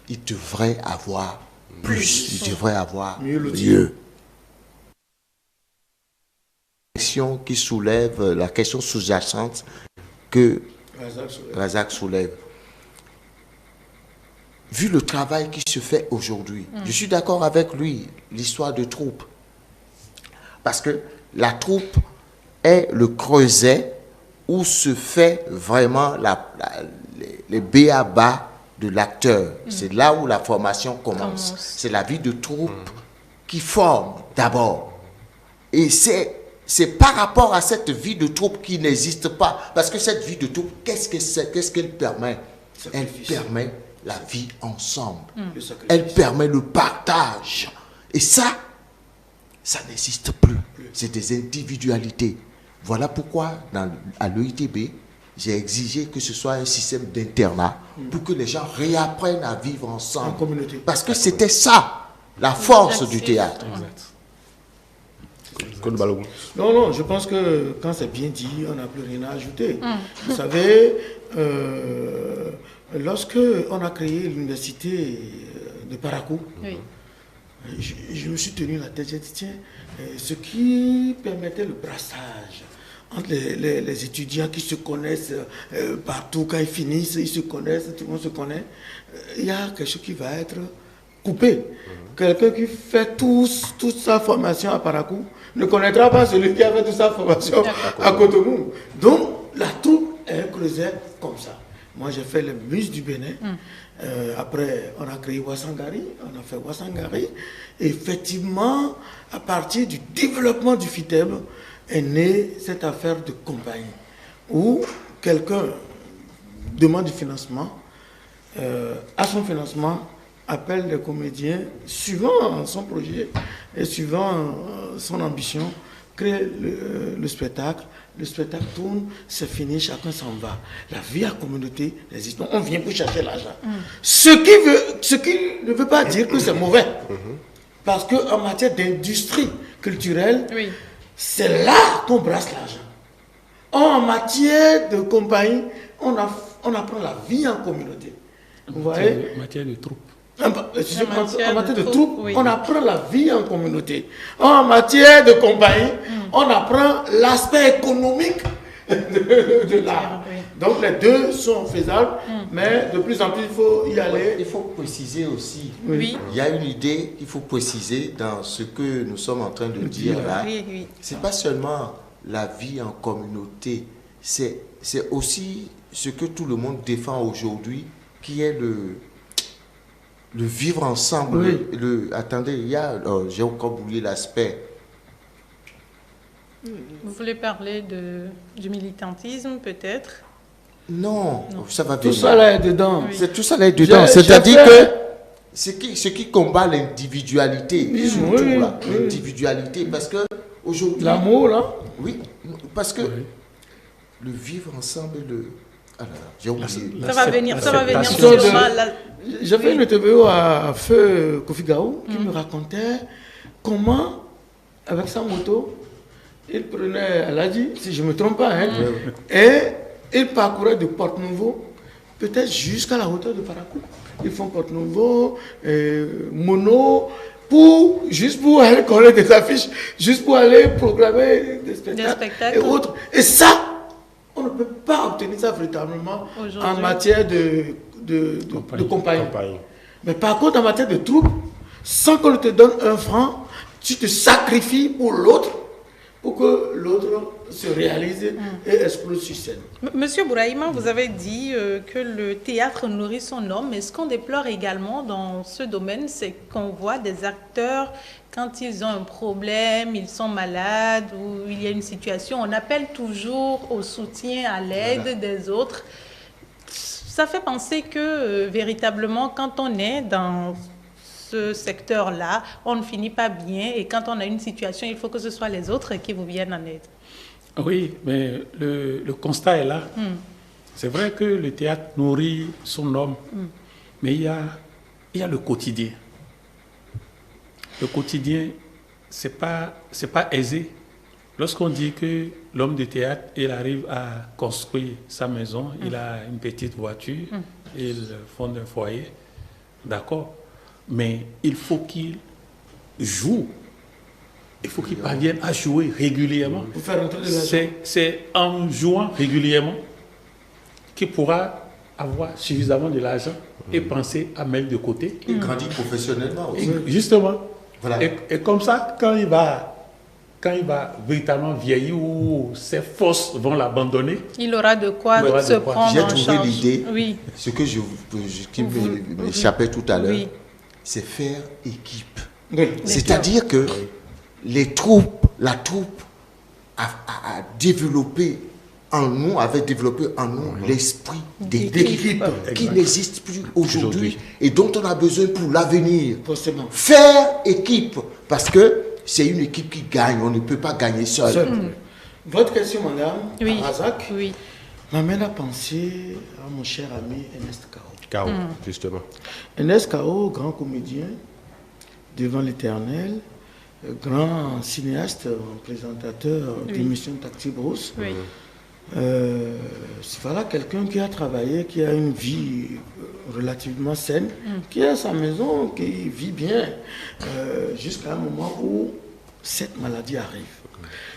Speaker 2: il devrait avoir plus, il devrait avoir mieux. La question qui soulève, la question sous-jacente que Razak soulève. Vu le travail qui se fait aujourd'hui, je suis d'accord avec lui, l'histoire de troupe. Parce que la troupe est le creuset où se fait vraiment les b.a.-ba de l'acteur. C'est là où la formation commence. C'est la vie de troupe qui forme d'abord. Et c'est par rapport à cette vie de troupe qui n'existe pas. Parce que cette vie de troupe, qu'est-ce qu'elle permet? Elle permet la vie ensemble. Elle permet le partage. Et ça n'existe plus. C'est des individualités. Voilà pourquoi, à l'EITB, j'ai exigé que ce soit un système d'internat pour que les gens réapprennent à vivre ensemble. En communauté. Parce que c'était ça, la force du théâtre.
Speaker 5: Non, je pense que quand c'est bien dit, on n'a plus rien à ajouter. Vous savez, lorsque on a créé l'université de Parakou, je me suis tenu la tête, j'ai dit, tiens, ce qui permettait le brassage entre les étudiants qui se connaissent partout, quand ils finissent, ils se connaissent, tout le monde se connaît, il y a quelque chose qui va être coupé. Quelqu'un qui fait toute sa formation à Parakou ne connaîtra pas celui qui a fait toute sa formation à Cotonou. Donc, la troupe est un creuset comme ça. Moi, j'ai fait les Muses du Bénin. Après, on a créé Wassangari. On a fait Wassangari. Et effectivement, à partir du développement du FITEB, est née cette affaire de compagnie, où quelqu'un demande du financement, à son financement, appelle les comédiens, suivant son projet et suivant son ambition, crée le spectacle tourne, c'est fini, chacun s'en va. La vie à communauté existe. On vient pour chercher l'argent. Ce qui ne veut pas dire que c'est mauvais. Parce qu'en matière d'industrie culturelle, c'est là qu'on brasse l'argent. En matière de compagnie, on apprend la vie en communauté. Vous voyez?
Speaker 7: En matière de troupe.
Speaker 5: En matière de troupe, on apprend la vie en communauté. En matière de compagnie, on apprend l'aspect économique de l'art. Donc les deux sont faisables, mais de plus en plus, il faut y aller.
Speaker 2: Il faut préciser aussi, il y a une idée qu'il faut préciser dans ce que nous sommes en train de dire là. C'est pas seulement la vie en communauté, c'est aussi ce que tout le monde défend aujourd'hui, qui est le vivre ensemble. Attendez, j'ai encore oublié l'aspect.
Speaker 1: Vous voulez parler du militantisme, peut-être?
Speaker 2: Non, ça va
Speaker 5: tout ça là est dedans.
Speaker 2: Tout ça là est dedans. C'est-à-dire que ce qui combat l'individualité, surtout là, l'individualité, parce que aujourd'hui...
Speaker 5: L'amour, là?
Speaker 2: Oui, parce que le vivre ensemble, j'ai oublié.
Speaker 1: Ça va venir.
Speaker 5: J'ai fait une interview à feu Kofi Gao qui me racontait comment, avec sa moto, il prenait, elle a dit, si je ne me trompe pas, et il parcourait de Porte-Nouveau, peut-être jusqu'à la hauteur de Parakou. Ils font Porte-Nouveau, Mono, juste pour aller coller des affiches, juste pour aller programmer des spectacles et autres. Et ça, on ne peut pas obtenir ça véritablement en matière de compagnie. Mais par contre, en matière de troupe, sans qu'on te donne un franc, tu te sacrifies pour l'autre, pour que l'autre se réalise et explose sur scène.
Speaker 1: Monsieur Bouraïma, vous avez dit que le théâtre nourrit son homme, mais ce qu'on déplore également dans ce domaine, c'est qu'on voit des acteurs, quand ils ont un problème, ils sont malades ou il y a une situation, on appelle toujours au soutien, à l'aide des autres. Ça fait penser que véritablement, quand on est dans ce secteur-là, on ne finit pas bien et quand on a une situation, il faut que ce soit les autres qui vous viennent en aide.
Speaker 7: Oui, mais le constat est là. C'est vrai que le théâtre nourrit son homme, mais il y a le quotidien. Le quotidien, c'est pas aisé. Lorsqu'on dit que l'homme de théâtre, il arrive à construire sa maison, il a une petite voiture, il fonde un foyer, d'accord, mais il faut qu'il joue. Il faut qu'il parvienne à jouer régulièrement. C'est en jouant régulièrement qu'il pourra avoir suffisamment de l'argent et penser à mettre de côté.
Speaker 2: Il grandit professionnellement aussi.
Speaker 7: Justement.
Speaker 2: Voilà.
Speaker 7: Et comme ça, quand il va véritablement vieillir ou ses forces vont l'abandonner,
Speaker 1: il aura de quoi se prendre en charge.
Speaker 2: J'ai trouvé l'idée,
Speaker 1: oui.
Speaker 2: Ce qui m'échappait tout à l'heure, c'est faire équipe.
Speaker 5: Oui.
Speaker 2: C'est-à-dire que la troupe avait développé en nous l'esprit d'équipe qui n'existe plus aujourd'hui et dont on a besoin pour l'avenir.
Speaker 5: Forcément.
Speaker 2: Faire équipe, parce que c'est une équipe qui gagne, on ne peut pas gagner seul.
Speaker 5: Votre question, madame, Razak, m'amène à penser à mon cher ami Ernest Kao.
Speaker 4: Justement.
Speaker 5: Ernest Kao, grand comédien devant l'éternel, grand cinéaste, présentateur d'émissions Taxi Brousse. Voilà quelqu'un qui a travaillé, qui a une vie relativement saine, qui a sa maison, qui vit bien, jusqu'à un moment où cette maladie arrive.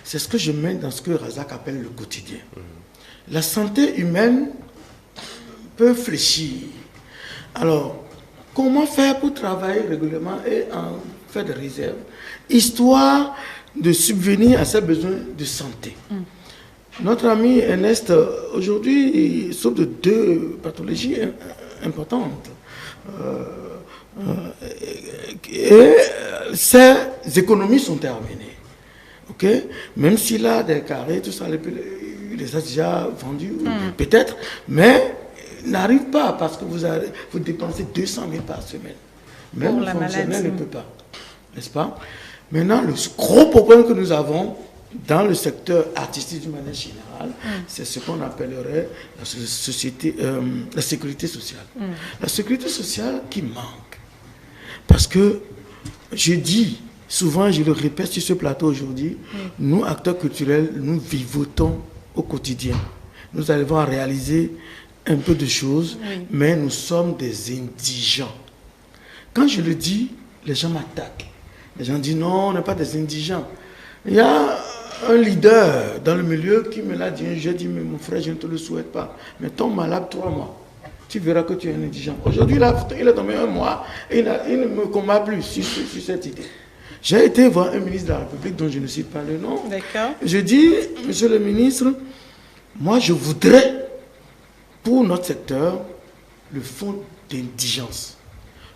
Speaker 5: C'est ce que je mets dans ce que Razak appelle le quotidien. La santé humaine peut fléchir. Alors, comment faire pour travailler régulièrement et en faire des réserves, histoire de subvenir à ses besoins de santé? Notre ami Ernest, aujourd'hui, il souffre de 2 pathologies importantes. Et ses économies sont terminées. Okay? Même s'il a des carrés, tout ça, il les a déjà vendus, peut-être, mais il n'arrive pas parce que vous dépensez 200 000 par semaine. Même le fonctionnaire ne peut pas. N'est-ce pas? Maintenant, le gros problème que nous avons dans le secteur artistique d'une manière générale, c'est ce qu'on appellerait la sécurité sociale. La sécurité sociale qui manque. Parce que, je dis souvent, je le répète sur ce plateau aujourd'hui, nous, acteurs culturels, nous vivotons au quotidien. Nous arrivons à réaliser un peu de choses, mais nous sommes des indigents. Quand je le dis, les gens m'attaquent. Les gens disent non, on n'est pas des indigents. Il y a un leader dans le milieu qui me l'a dit. J'ai dit, mais mon frère, je ne te le souhaite pas. Mais tombe malade 3 mois. Tu verras que tu es un indigent. Aujourd'hui, il a tombé 1 mois et il ne me combat plus sur cette idée. J'ai été voir un ministre de la République dont je ne cite pas le nom.
Speaker 1: D'accord.
Speaker 5: Je dis, monsieur le ministre, moi je voudrais pour notre secteur le fonds d'indigence.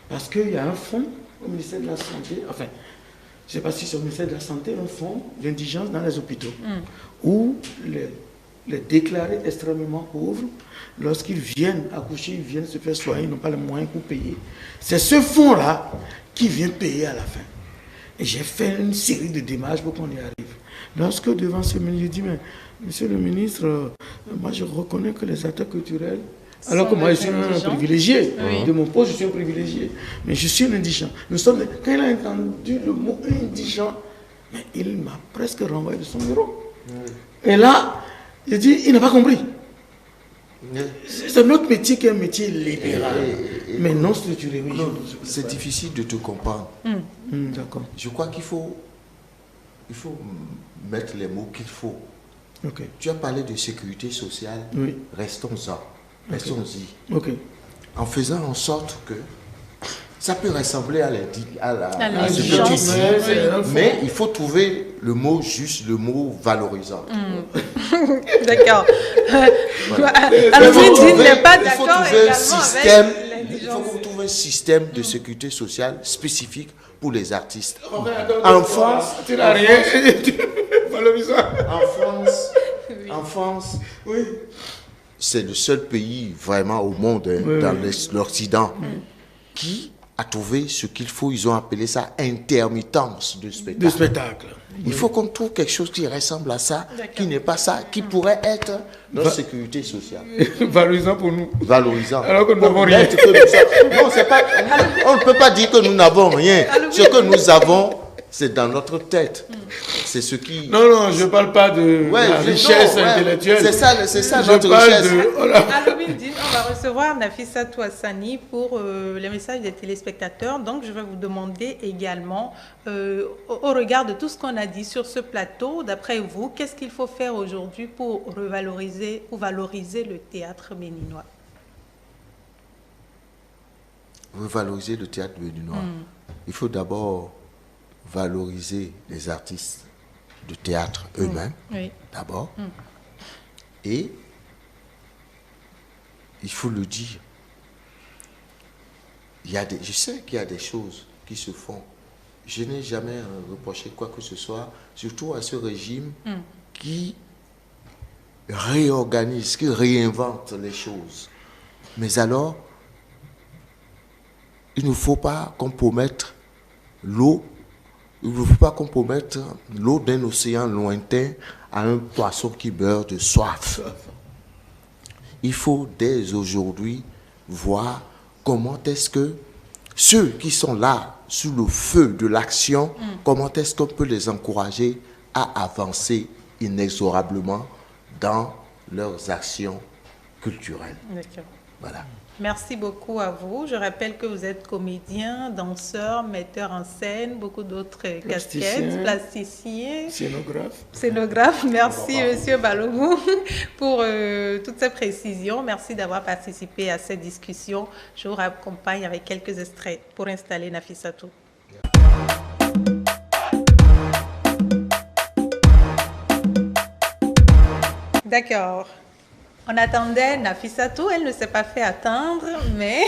Speaker 5: Parce qu'il y a un fonds au ministère de la Santé, enfin, je ne sais pas si c'est au ministère de la Santé, un fonds d'indigence dans les hôpitaux, où les déclarés extrêmement pauvres, lorsqu'ils viennent accoucher, ils viennent se faire soigner, ils n'ont pas les moyens pour payer. C'est ce fonds-là qui vient payer à la fin. Et j'ai fait une série de démarches pour qu'on y arrive. Lorsque devant ce ministre, je dis, mais monsieur le ministre, moi je reconnais que les acteurs culturels, alors que moi je suis un privilégié, de mon poste je suis un privilégié, mais je suis un indigent. Quand il a entendu le mot indigent, mais il m'a presque renvoyé de son bureau. Et là, je dis, il n'a pas compris. C'est notre métier qui est un métier libéral, mais non structuré. Oui,
Speaker 2: c'est difficile de te comprendre.
Speaker 5: D'accord.
Speaker 2: Je crois qu'il faut mettre les mots qu'il faut.
Speaker 5: Okay.
Speaker 2: Tu as parlé de sécurité sociale. Restons-y.
Speaker 5: Okay.
Speaker 2: En faisant en sorte que Ça peut ressembler à
Speaker 1: l'exigence.
Speaker 2: Mais il faut trouver le mot juste, le mot valorisant.
Speaker 1: D'accord. Alors, n'est pas d'accord également avec l'exigence.
Speaker 2: Il faut trouver un système de sécurité sociale spécifique pour les artistes. En France,
Speaker 5: tu n'as rien valorisant.
Speaker 2: En France, c'est le seul pays vraiment au monde, dans l'Occident, qui a trouvé ce qu'il faut. Ils ont appelé ça intermittence de spectacle. Il faut qu'on trouve quelque chose qui ressemble à ça, qui n'est pas ça, qui pourrait être notre sécurité sociale.
Speaker 5: Valorisant pour nous.
Speaker 2: Valorisant.
Speaker 5: Alors que nous n'avons rien.
Speaker 2: Non, c'est pas, on ne peut pas dire que nous n'avons rien. Ce que nous avons, c'est dans notre tête. C'est ce qui...
Speaker 5: Non, je ne parle pas de la richesse intellectuelle.
Speaker 2: C'est ça notre richesse.
Speaker 1: On va recevoir Nafissatou Hassani pour les messages des téléspectateurs. Donc, je vais vous demander également, au regard de tout ce qu'on a dit sur ce plateau, d'après vous, qu'est-ce qu'il faut faire aujourd'hui pour revaloriser ou valoriser le théâtre béninois?
Speaker 2: Revaloriser le théâtre béninois. Il faut d'abord valoriser les artistes de théâtre eux-mêmes, d'abord. Et il faut le dire. Je sais qu'il y a des choses qui se font. Je n'ai jamais reproché quoi que ce soit, surtout à ce régime qui réorganise, qui réinvente les choses. Mais alors, il ne faut pas compromettre l'eau. Il ne faut pas compromettre l'eau d'un océan lointain à un poisson qui meurt de soif. Il faut dès aujourd'hui voir comment est-ce que ceux qui sont là sous le feu de l'action, comment est-ce qu'on peut les encourager à avancer inexorablement dans leurs actions culturelles.
Speaker 1: D'accord.
Speaker 2: Voilà.
Speaker 1: Merci beaucoup à vous. Je rappelle que vous êtes comédien, danseur, metteur en scène, beaucoup d'autres casquettes, plasticien, scénographe. Merci, Monsieur Balogou, pour toutes ces précisions. Merci d'avoir participé à cette discussion. Je vous accompagne avec quelques extraits pour installer Nafissatou. D'accord. On attendait Nafissatou, elle ne s'est pas fait attendre, mais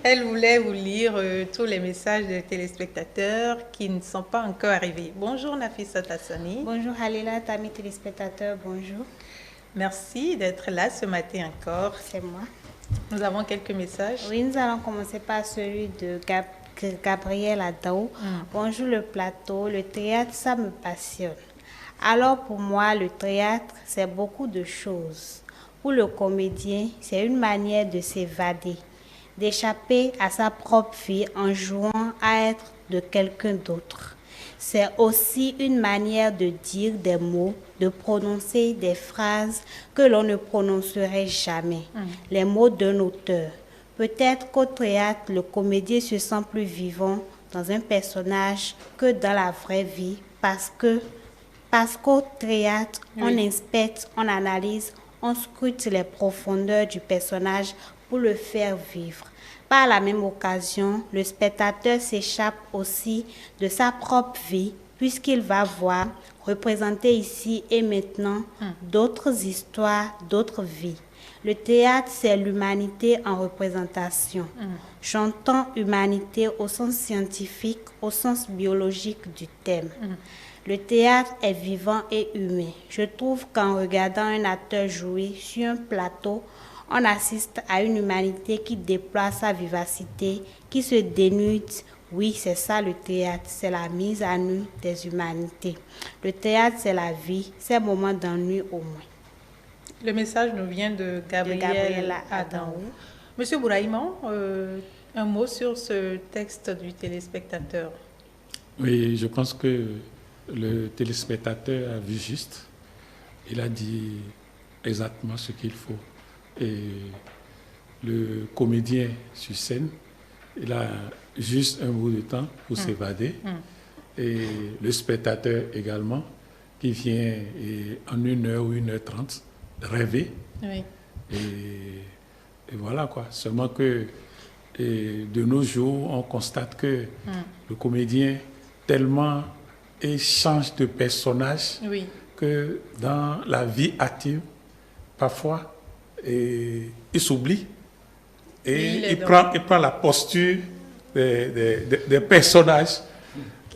Speaker 1: elle voulait vous lire tous les messages des téléspectateurs qui ne sont pas encore arrivés. Bonjour Nafissatou Hassani.
Speaker 8: Bonjour Halila, amis téléspectateurs, bonjour.
Speaker 1: Merci d'être là ce matin encore.
Speaker 8: C'est moi.
Speaker 1: Nous avons quelques messages.
Speaker 8: Oui, nous allons commencer par celui de Gabriel Adao. Bonjour le plateau, le théâtre, ça me passionne. Alors pour moi, le théâtre, c'est beaucoup de choses. Pour le comédien, c'est une manière de s'évader, d'échapper à sa propre vie en jouant à être de quelqu'un d'autre. C'est aussi une manière de dire des mots, de prononcer des phrases que l'on ne prononcerait jamais, les mots d'un auteur. Peut-être qu'au théâtre, le comédien se sent plus vivant dans un personnage que dans la vraie vie parce qu'au théâtre, on inspecte, on analyse, on scrute les profondeurs du personnage pour le faire vivre. Par la même occasion, le spectateur s'échappe aussi de sa propre vie puisqu'il va voir représenter ici et maintenant d'autres histoires, d'autres vies. Le théâtre, c'est l'humanité en représentation. J'entends humanité au sens scientifique, au sens biologique du thème. Le théâtre est vivant et humain. Je trouve qu'en regardant un acteur jouer sur un plateau, on assiste à une humanité qui déploie sa vivacité, qui se dénude. Oui, c'est ça le théâtre, c'est la mise à nu des humanités. Le théâtre, c'est la vie, c'est moments d'ennui au moins.
Speaker 1: Le message nous vient de Gabriel Adao. Monsieur Bouraïman, un mot sur ce texte du téléspectateur.
Speaker 7: Oui, je pense que le téléspectateur a vu juste. Il a dit exactement ce qu'il faut. Et le comédien sur scène, il a juste un bout de temps pour s'évader. Et le spectateur également, qui vient en 1h ou 1h30 rêver. Oui. Et voilà quoi. Seulement que Et de nos jours, on constate que le comédien tellement change de personnage que dans la vie active, parfois, il s'oublie et il prend la posture des personnages.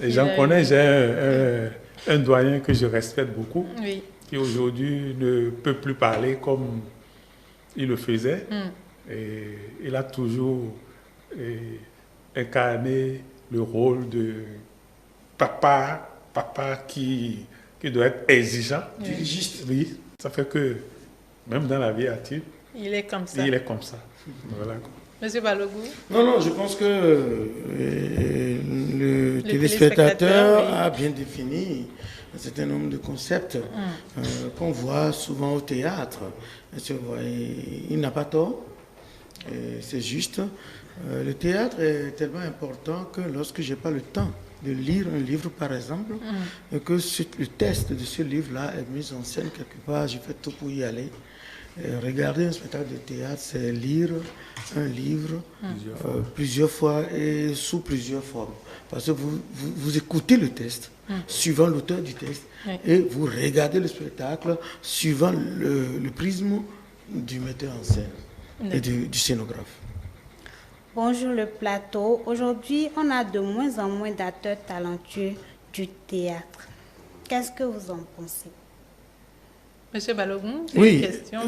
Speaker 7: Et j'en connais, j'ai un doyen que je respecte beaucoup, qui aujourd'hui ne peut plus parler comme il le faisait. Et il a toujours incarné le rôle de papa qui doit être exigeant.
Speaker 5: Dirigiste.
Speaker 7: Oui, ça fait que même dans la vie active,
Speaker 1: il est comme ça.
Speaker 7: Voilà.
Speaker 1: Monsieur Balogou?
Speaker 5: Non, je pense que le téléspectateur a bien défini un certain nombre de concepts qu'on voit souvent au théâtre. Il n'a pas tort, c'est juste. Le théâtre est tellement important que lorsque je n'ai pas le temps de lire un livre, par exemple, et que le test de ce livre-là est mis en scène quelque part, je fais tout pour y aller. Regarder un spectacle de théâtre, c'est lire un livre plusieurs fois et sous plusieurs formes. Parce que vous écoutez le texte, suivant l'auteur du texte, et vous regardez le spectacle suivant le prisme du metteur en scène et du scénographe.
Speaker 8: Bonjour le plateau. Aujourd'hui, on a de moins en moins d'acteurs talentueux du théâtre. Qu'est-ce que vous en pensez?
Speaker 1: Monsieur Balogun, c'est
Speaker 5: une
Speaker 1: question.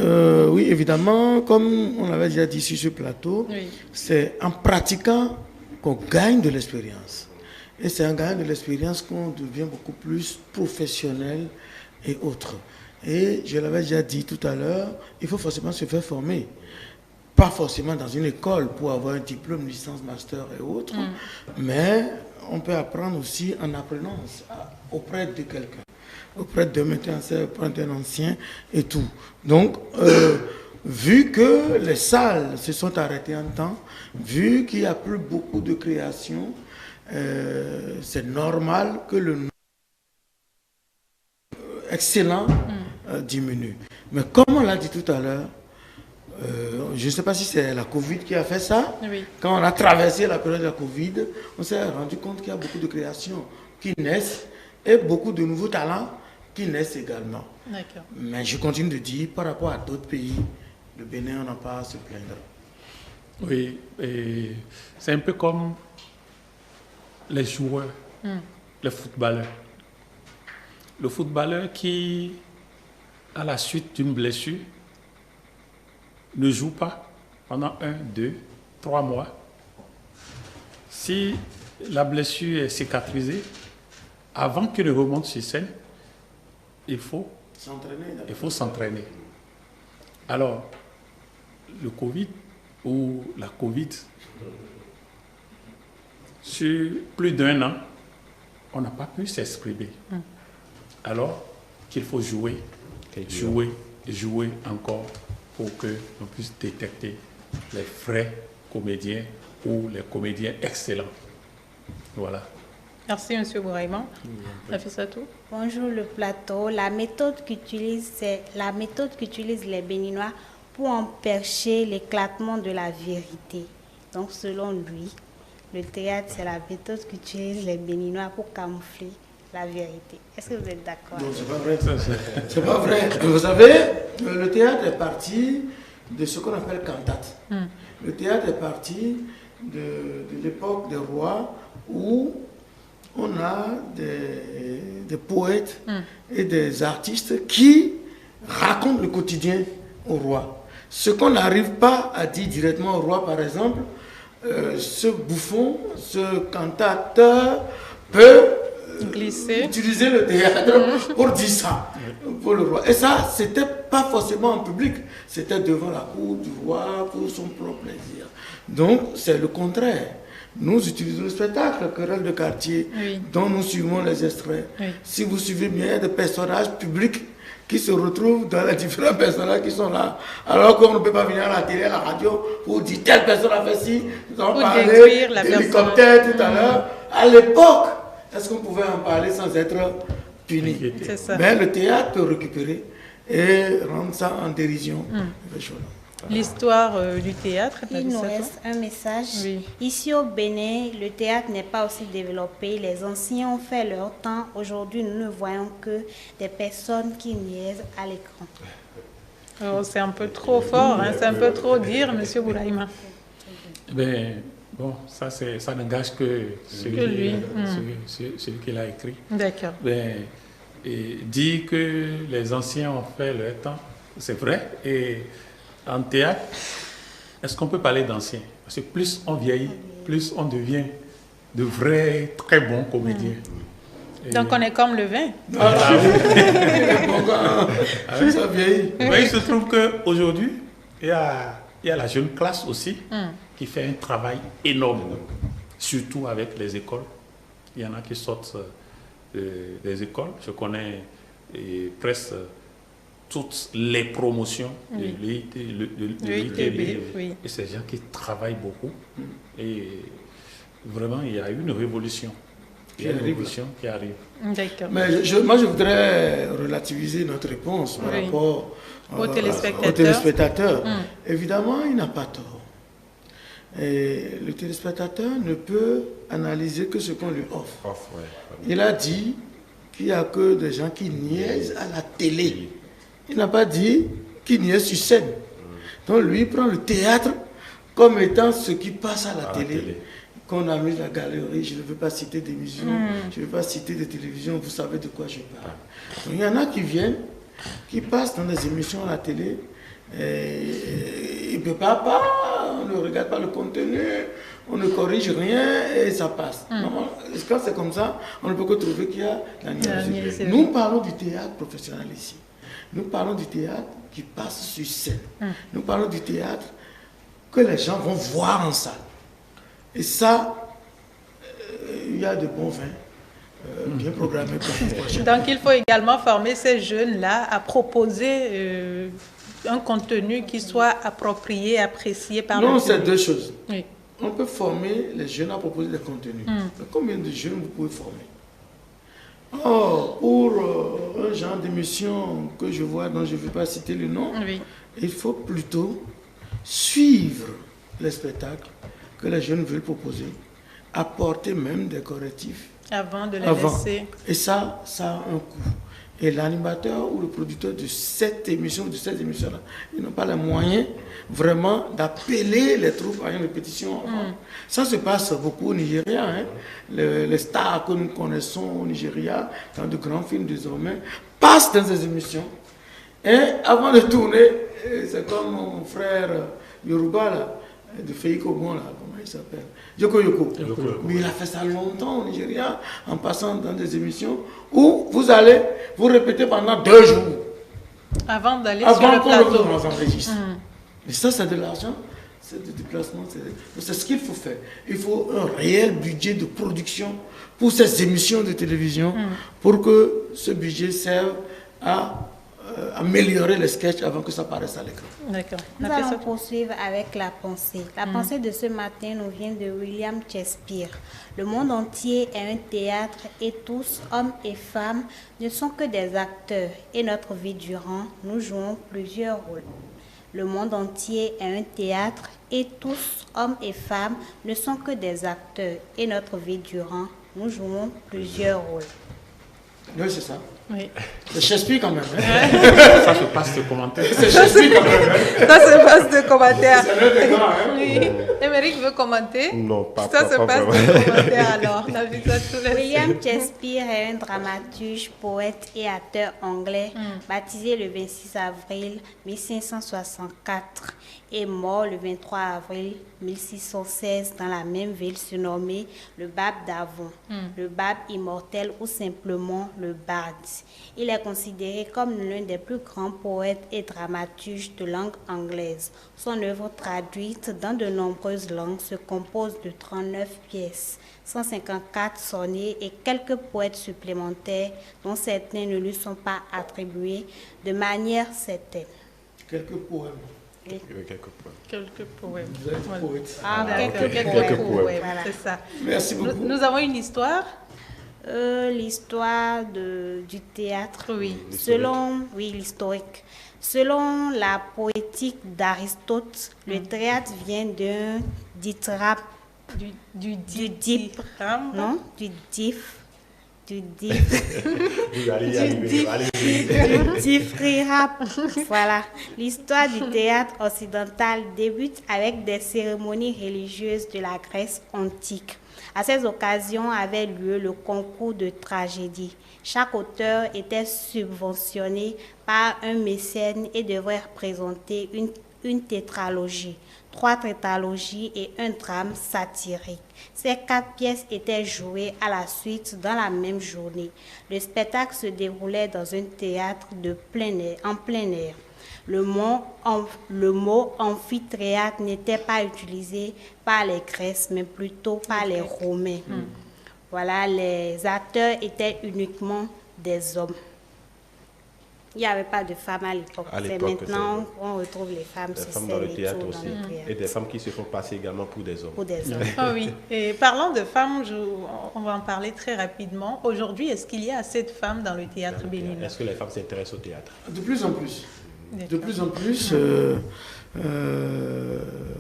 Speaker 5: Oui, évidemment, comme on l'avait déjà dit sur ce plateau, c'est en pratiquant qu'on gagne de l'expérience. Et c'est en gagnant de l'expérience qu'on devient beaucoup plus professionnel et autres. Et je l'avais déjà dit tout à l'heure, il faut forcément se faire former. Pas forcément dans une école pour avoir un diplôme, licence, master et autres, mais on peut apprendre aussi en apprenant auprès de quelqu'un, auprès d'un metteur en scène, auprès d'un ancien et tout. Donc, vu que les salles se sont arrêtées en temps, vu qu'il n'y a plus beaucoup de créations, c'est normal que le nombre excellent diminue. Mais comme on l'a dit tout à l'heure, je ne sais pas si c'est la Covid qui a fait ça. Quand on a traversé la période de la Covid, on s'est rendu compte qu'il y a beaucoup de créations qui naissent et beaucoup de nouveaux talents qui naissent également. Mais je continue de dire, par rapport à d'autres pays, le Bénin, on n'a pas à se plaindre.
Speaker 7: Oui, et c'est un peu comme les joueurs, les footballeurs. Le footballeur qui, à la suite d'une blessure, ne joue pas pendant 1, 2, 3 mois. Si la blessure est cicatrisée, avant qu'il ne remonte sur scène, il faut s'entraîner. Alors, le Covid ou la Covid, sur plus d'1 an, on n'a pas pu s'exprimer. Alors qu'il faut jouer encore pour qu'on puisse détecter les vrais comédiens ou les comédiens excellents. Voilà.
Speaker 1: Merci, M. Bouraïman. Nafissatou.
Speaker 8: Bonjour le plateau. La méthode qu'utilisent les Béninois pour empêcher l'éclatement de la vérité. Donc, selon lui, le théâtre, c'est la méthode qu'utilisent les Béninois pour camoufler la vérité. Est-ce que vous êtes d'accord?
Speaker 5: Non, c'est pas vrai. C'est pas vrai. Vous savez, le théâtre est parti de ce qu'on appelle cantate. Le théâtre est parti de l'époque des rois où on a des poètes et des artistes qui racontent le quotidien au roi. Ce qu'on n'arrive pas à dire directement au roi, par exemple, ce bouffon, ce cantateur peut utiliser le théâtre pour dire ça, pour le roi. Et ça, c'était pas forcément en public, c'était devant la cour du roi pour son propre plaisir. Donc, c'est le contraire. Nous utilisons le spectacle, querelle de quartier, dont nous suivons les extraits. Si vous suivez bien, il y a des personnages publics qui se retrouvent dans les différents personnages qui sont là. Alors qu'on ne peut pas venir à la télé, à la radio, pour dire telle personne a fait ci. Nous avons parlé d'hélicoptère tout à l'heure. À l'époque, est-ce qu'on pouvait en parler sans être puni? Mais le théâtre peut récupérer et rendre ça en dérision.
Speaker 1: l'histoire du théâtre.
Speaker 8: Il nous reste un message.
Speaker 1: Oui.
Speaker 8: Ici au Bénin, le théâtre n'est pas aussi développé. Les anciens ont fait leur temps. Aujourd'hui, nous ne voyons que des personnes qui niaisent à l'écran.
Speaker 1: Oh, c'est un peu trop fort, hein, c'est un peu trop dire, Monsieur Boulaïma.
Speaker 7: Ben, bon, ça n'engage que celui qui l'a écrit.
Speaker 1: D'accord.
Speaker 7: Ben, et dit que les anciens ont fait leur temps, c'est vrai. Et en théâtre, est-ce qu'on peut parler d'anciens? Parce que plus on vieillit, plus on devient de vrais, très bons comédiens.
Speaker 1: Donc on est comme le vin.
Speaker 5: Ça vieillit.
Speaker 7: Mais il se trouve qu'aujourd'hui, il y a la jeune classe aussi qui fait un travail énorme, surtout avec les écoles. Il y en a qui sortent des écoles. Je connais presque toutes les promotions de l'ITB.
Speaker 1: Oui.
Speaker 7: Et c'est des gens qui travaillent beaucoup. Et vraiment, il y a une révolution. Il y a une révolution qui arrive.
Speaker 1: D'accord.
Speaker 5: Mais moi, je voudrais relativiser notre réponse par rapport
Speaker 1: aux
Speaker 5: téléspectateurs. Évidemment, il n'a pas tort. Et le téléspectateur ne peut analyser que ce qu'on lui offre. Il a dit qu'il n'y a que des gens qui niaisent à la télé. Il n'a pas dit qu'ils niaisent sur scène. Donc lui, il prend le théâtre comme étant ce qui passe à la télé. Qu'on a mis la galerie, je ne veux pas citer d'émissions, je ne veux pas citer de télévision, vous savez de quoi je parle. Donc, il y en a qui viennent, qui passent dans des émissions à la télé, et ils ne peuvent pas, on ne regarde pas le contenu, on ne corrige rien et ça passe. Quand c'est comme ça, on ne peut que trouver qu'il y a la niaiserie. Nous parlons du théâtre professionnel ici. Nous parlons du théâtre qui passe sur scène. Nous parlons du théâtre que les gens vont voir en salle. Et ça, il y a de bons vins bien programmés pour l'année prochaine.
Speaker 1: Donc il faut également former ces jeunes-là à proposer un contenu qui soit approprié, apprécié par le public.
Speaker 5: Non, c'est deux choses.
Speaker 1: Oui.
Speaker 5: On peut former les jeunes à proposer des contenus. Mais combien de jeunes vous pouvez former? Or, pour un genre d'émission que je vois, dont je ne vais pas citer le nom, il faut plutôt suivre les spectacles que les jeunes veulent proposer, apporter même des correctifs
Speaker 1: avant de les laisser.
Speaker 5: Et ça a un coût. Et l'animateur ou le producteur de cette émission, de cette émission-là, ils n'ont pas les moyens vraiment d'appeler les troupes à une répétition. Ça se passe beaucoup au Nigeria. Hein. Les stars que nous connaissons au Nigeria, dans de grands films désormais, passent dans ces émissions. Et avant de tourner, c'est comme mon frère Yoruba, là, de Feiko Bon, là, comment il s'appelle, Yoko. Mais il a fait ça longtemps au Nigeria, en passant dans des émissions où vous allez vous répéter pendant 2 jours.
Speaker 1: Avant d'aller sur le plateau.
Speaker 5: Et ça, c'est de l'argent, c'est du déplacement. C'est ce qu'il faut faire. Il faut un réel budget de production pour ces émissions de télévision, pour que ce budget serve à améliorer les sketchs avant que ça paraisse à l'écran.
Speaker 1: D'accord.
Speaker 8: Nous allons poursuivre avec la pensée. La pensée de ce matin nous vient de William Shakespeare. Le monde entier est un théâtre et tous, hommes et femmes, ne sont que des acteurs. Et notre vie durant, nous jouons plusieurs rôles. Le monde entier est un théâtre et tous, hommes et femmes, ne sont que des acteurs. Et notre vie durant, nous jouons plusieurs rôles.
Speaker 5: Oui, c'est ça.
Speaker 1: Oui.
Speaker 5: C'est Shakespeare quand même. Hein?
Speaker 7: Ça se passe de commentaires.
Speaker 5: C'est Shakespeare quand même. Hein?
Speaker 1: Ça se passe de commentaires.
Speaker 5: C'est l'un des grands. Hein?
Speaker 1: Oui. Émeric veut commenter?
Speaker 4: Non, pas
Speaker 1: ça se passe de commentaires alors. On a vu ça tous les
Speaker 8: William Shakespeare est un dramaturge, poète et acteur anglais, baptisé le 26 avril 1564 et mort le 23 avril 1616 dans la même ville surnommée le Barde d'Avon, le Barde immortel ou simplement le Barde. Il est considéré comme l'un des plus grands poètes et dramaturges de langue anglaise. Son œuvre traduite dans de nombreuses langues se compose de 39 pièces, 154 sonnets et quelques poètes supplémentaires dont certains ne lui sont pas attribués de manière certaine.
Speaker 5: Quelques poèmes.
Speaker 8: Oui.
Speaker 1: Quelques poèmes.
Speaker 5: Vous êtes poète.
Speaker 1: Quelques poèmes.
Speaker 8: Voilà.
Speaker 1: C'est ça.
Speaker 5: Merci beaucoup.
Speaker 1: Nous avons une histoire.
Speaker 8: L'histoire du théâtre.
Speaker 1: Oui.
Speaker 8: L'historique. Selon la poétique d'Aristote, le théâtre vient d'un ditrape. Du dip. Non, du dif. Du difrirap. Voilà. L'histoire du théâtre occidental débute avec des cérémonies religieuses de la Grèce antique. À ces occasions avait lieu le concours de tragédie. Chaque auteur était subventionné par un mécène et devrait représenter une tétralogie, 3 tétralogies et un drame satirique. Ces 4 pièces étaient jouées à la suite dans la même journée. Le spectacle se déroulait dans un théâtre en plein air. Le mot amphithéâtre n'était pas utilisé par les Grecs, mais plutôt par les Romains. Voilà, les acteurs étaient uniquement des hommes. Il n'y avait pas de femmes à l'époque. C'est maintenant qu'on retrouve les femmes sur scène
Speaker 4: dans le théâtre
Speaker 8: aussi.
Speaker 4: Et des femmes qui se font passer également pour des hommes.
Speaker 1: Ah oui. Et parlant de femmes, on va en parler très rapidement. Aujourd'hui, est-ce qu'il y a assez de femmes dans le théâtre béninois?
Speaker 4: Est-ce que les femmes s'intéressent au théâtre?
Speaker 5: De plus en plus. De plus en plus,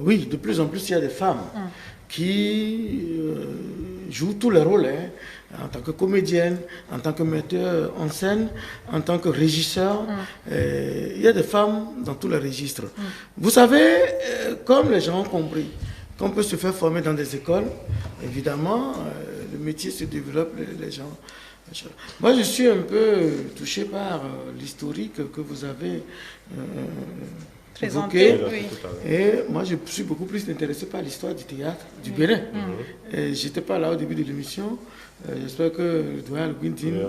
Speaker 5: oui, de plus en plus, il y a des femmes qui jouent tous les rôles, en tant que comédienne, en tant que metteur en scène, en tant que régisseur. Il y a des femmes dans tous les registres. Vous savez, comme les gens ont compris, qu'on peut se faire former dans des écoles, évidemment, le métier se développe, les gens... Moi, je suis un peu touché par l'historique que vous avez évoqué. Et moi, je suis beaucoup plus intéressé par l'histoire du théâtre du Bénin. Je n'étais pas là au début de l'émission. J'espère que le doyen Alguindine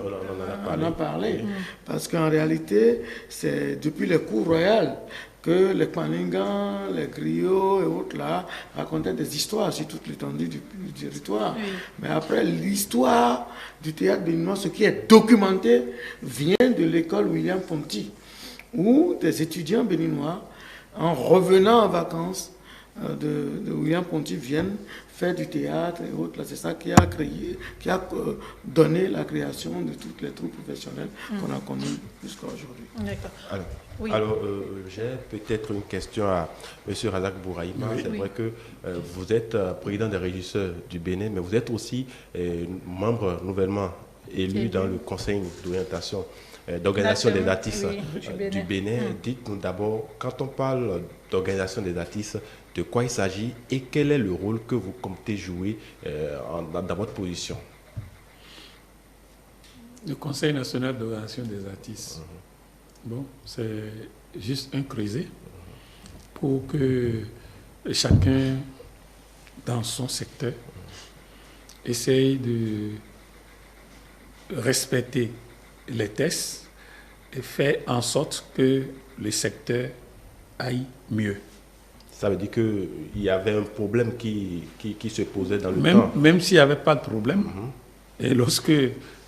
Speaker 5: en a parlé. Parce qu'en réalité, c'est depuis les cours royales que les Kwaningans, les griots et autres là racontaient des histoires sur toute l'étendue du territoire. Mais après, l'histoire du théâtre béninois, ce qui est documenté, vient de l'école William Ponty, où des étudiants béninois, en revenant en vacances de William Ponty, viennent faire du théâtre et autres. C'est ça qui a donné la création de toutes les troupes professionnelles qu'on a connues jusqu'à aujourd'hui.
Speaker 1: D'accord.
Speaker 4: Alors, j'ai peut-être une question à M. Razak Bouraïma. C'est vrai que vous êtes président des régisseurs du Bénin, mais vous êtes aussi membre nouvellement élu dans le conseil d'orientation, d'organisation des artistes du Bénin. Dites-nous d'abord, quand on parle d'organisation des artistes, de quoi il s'agit et quel est le rôle que vous comptez jouer dans votre position?
Speaker 7: Le Conseil national d'organisation des artistes, bon, c'est juste un creuset pour que chacun dans son secteur essaye de respecter les tests et faire en sorte que le secteur aille mieux.
Speaker 4: Ça veut dire qu'il y avait un problème qui se posait dans le temps.
Speaker 7: Même s'il n'y avait pas de problème, et lorsque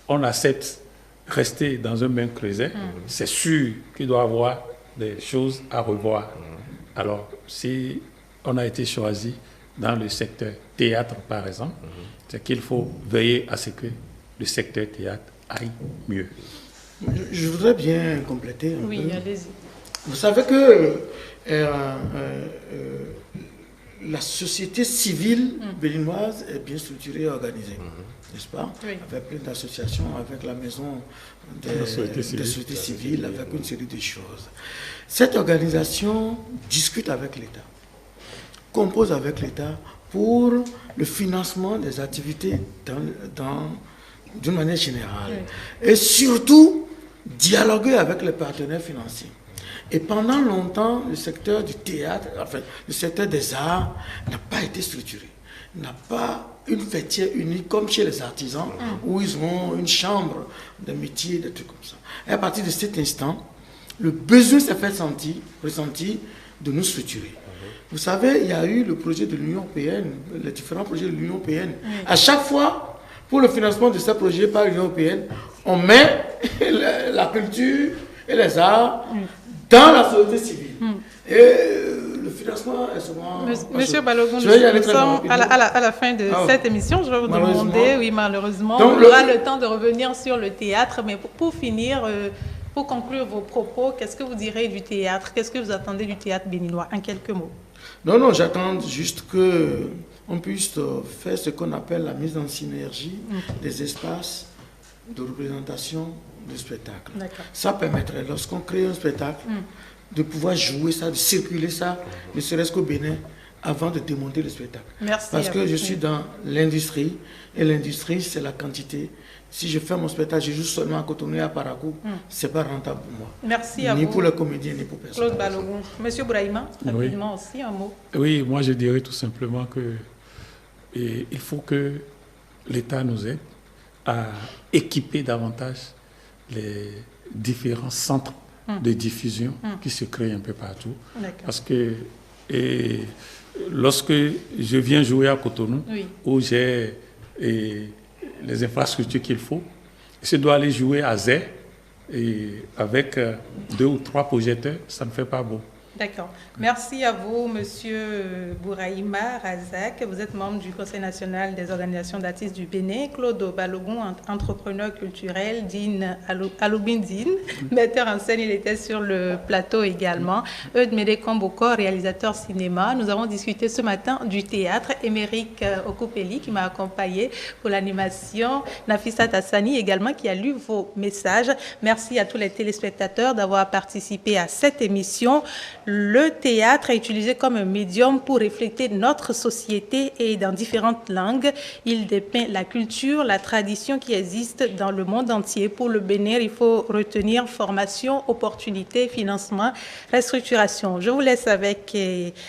Speaker 7: on accepte rester dans un même creuset, c'est sûr qu'il doit y avoir des choses à revoir. Alors, si on a été choisi dans le secteur théâtre, par exemple, c'est qu'il faut veiller à ce que le secteur théâtre aille mieux.
Speaker 5: Je voudrais bien compléter un peu.
Speaker 1: Oui, allez-y.
Speaker 5: Vous savez que la société civile béninoise est bien structurée et organisée, n'est-ce pas? Avec plein d'associations, avec la maison des sociétés civiles, avec une série de choses. Cette organisation discute avec l'État, compose avec l'État pour le financement des activités d'une manière générale. Et surtout, dialoguer avec les partenaires financiers. Et pendant longtemps, le secteur du théâtre, enfin, le secteur des arts n'a pas été structuré. N'a pas une fêtière unique comme chez les artisans, où ils ont une chambre de métier, des trucs comme ça. Et à partir de cet instant, le besoin s'est fait ressenti de nous structurer. Vous savez, il y a eu le projet de l'Union européenne, les différents projets de l'Union européenne. À chaque fois, pour le financement de ces projets par l'Union européenne, on met la culture et les arts dans la société civile. Et le financement financement est souvent...
Speaker 1: Monsieur Balogun,
Speaker 5: je vais y aller
Speaker 1: nous
Speaker 5: très
Speaker 1: sommes
Speaker 5: rapidement.
Speaker 1: à la fin de cette émission. Je vais vous demander, oui, malheureusement,
Speaker 5: Donc,
Speaker 1: on aura le temps de revenir sur le théâtre, mais pour finir, pour conclure vos propos, qu'est-ce que vous direz du théâtre? Qu'est-ce que vous attendez du théâtre béninois, en quelques mots?
Speaker 5: Non, j'attends juste qu'on puisse faire ce qu'on appelle la mise en synergie des espaces de représentation de spectacle. Ça permettrait, lorsqu'on crée un spectacle, de pouvoir jouer ça, de circuler ça, ne serait-ce qu'au Bénin, avant de démonter le spectacle.
Speaker 1: Merci.
Speaker 5: Parce que je suis dans l'industrie, et l'industrie, c'est la quantité. Si je fais mon spectacle, je joue seulement à Cotonou et à Parakou, ce n'est pas rentable pour moi.
Speaker 1: Merci à vous.
Speaker 5: Ni pour les comédiens, ni pour personne.
Speaker 1: Claude Balogun. Monsieur Bouraïma, rapidement aussi, un mot.
Speaker 7: Oui, moi je dirais tout simplement que il faut que l'État nous aide à équiper davantage les différents centres de diffusion qui se créent un peu partout. Parce que lorsque je viens jouer à Cotonou, où j'ai les infrastructures qu'il faut, je dois aller jouer à Zé, et avec 2 ou 3 projecteurs, ça ne fait pas beau.
Speaker 1: D'accord. Merci à vous, Monsieur Bouraïma Razak. Vous êtes membre du Conseil national des organisations d'artistes du Bénin. Claude Balogun, entrepreneur culturel. Dean Aloubin Dean, metteur en scène, il était sur le plateau également. Eudmede Komboko, réalisateur cinéma. Nous avons discuté ce matin du théâtre. Émeric Okupeli qui m'a accompagné pour l'animation. Nafissa Tassani également qui a lu vos messages. Merci à tous les téléspectateurs d'avoir participé à cette émission. Le théâtre est utilisé comme un médium pour refléter notre société et dans différentes langues. Il dépeint la culture, la tradition qui existe dans le monde entier. Pour le Bénin, il faut retenir formation, opportunité, financement, restructuration. Je vous laisse avec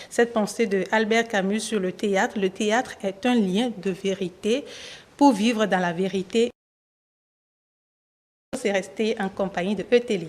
Speaker 1: cette pensée de Albert Camus sur le théâtre. Le théâtre est un lien de vérité. Pour vivre dans la vérité, c'est rester en compagnie de Euteli.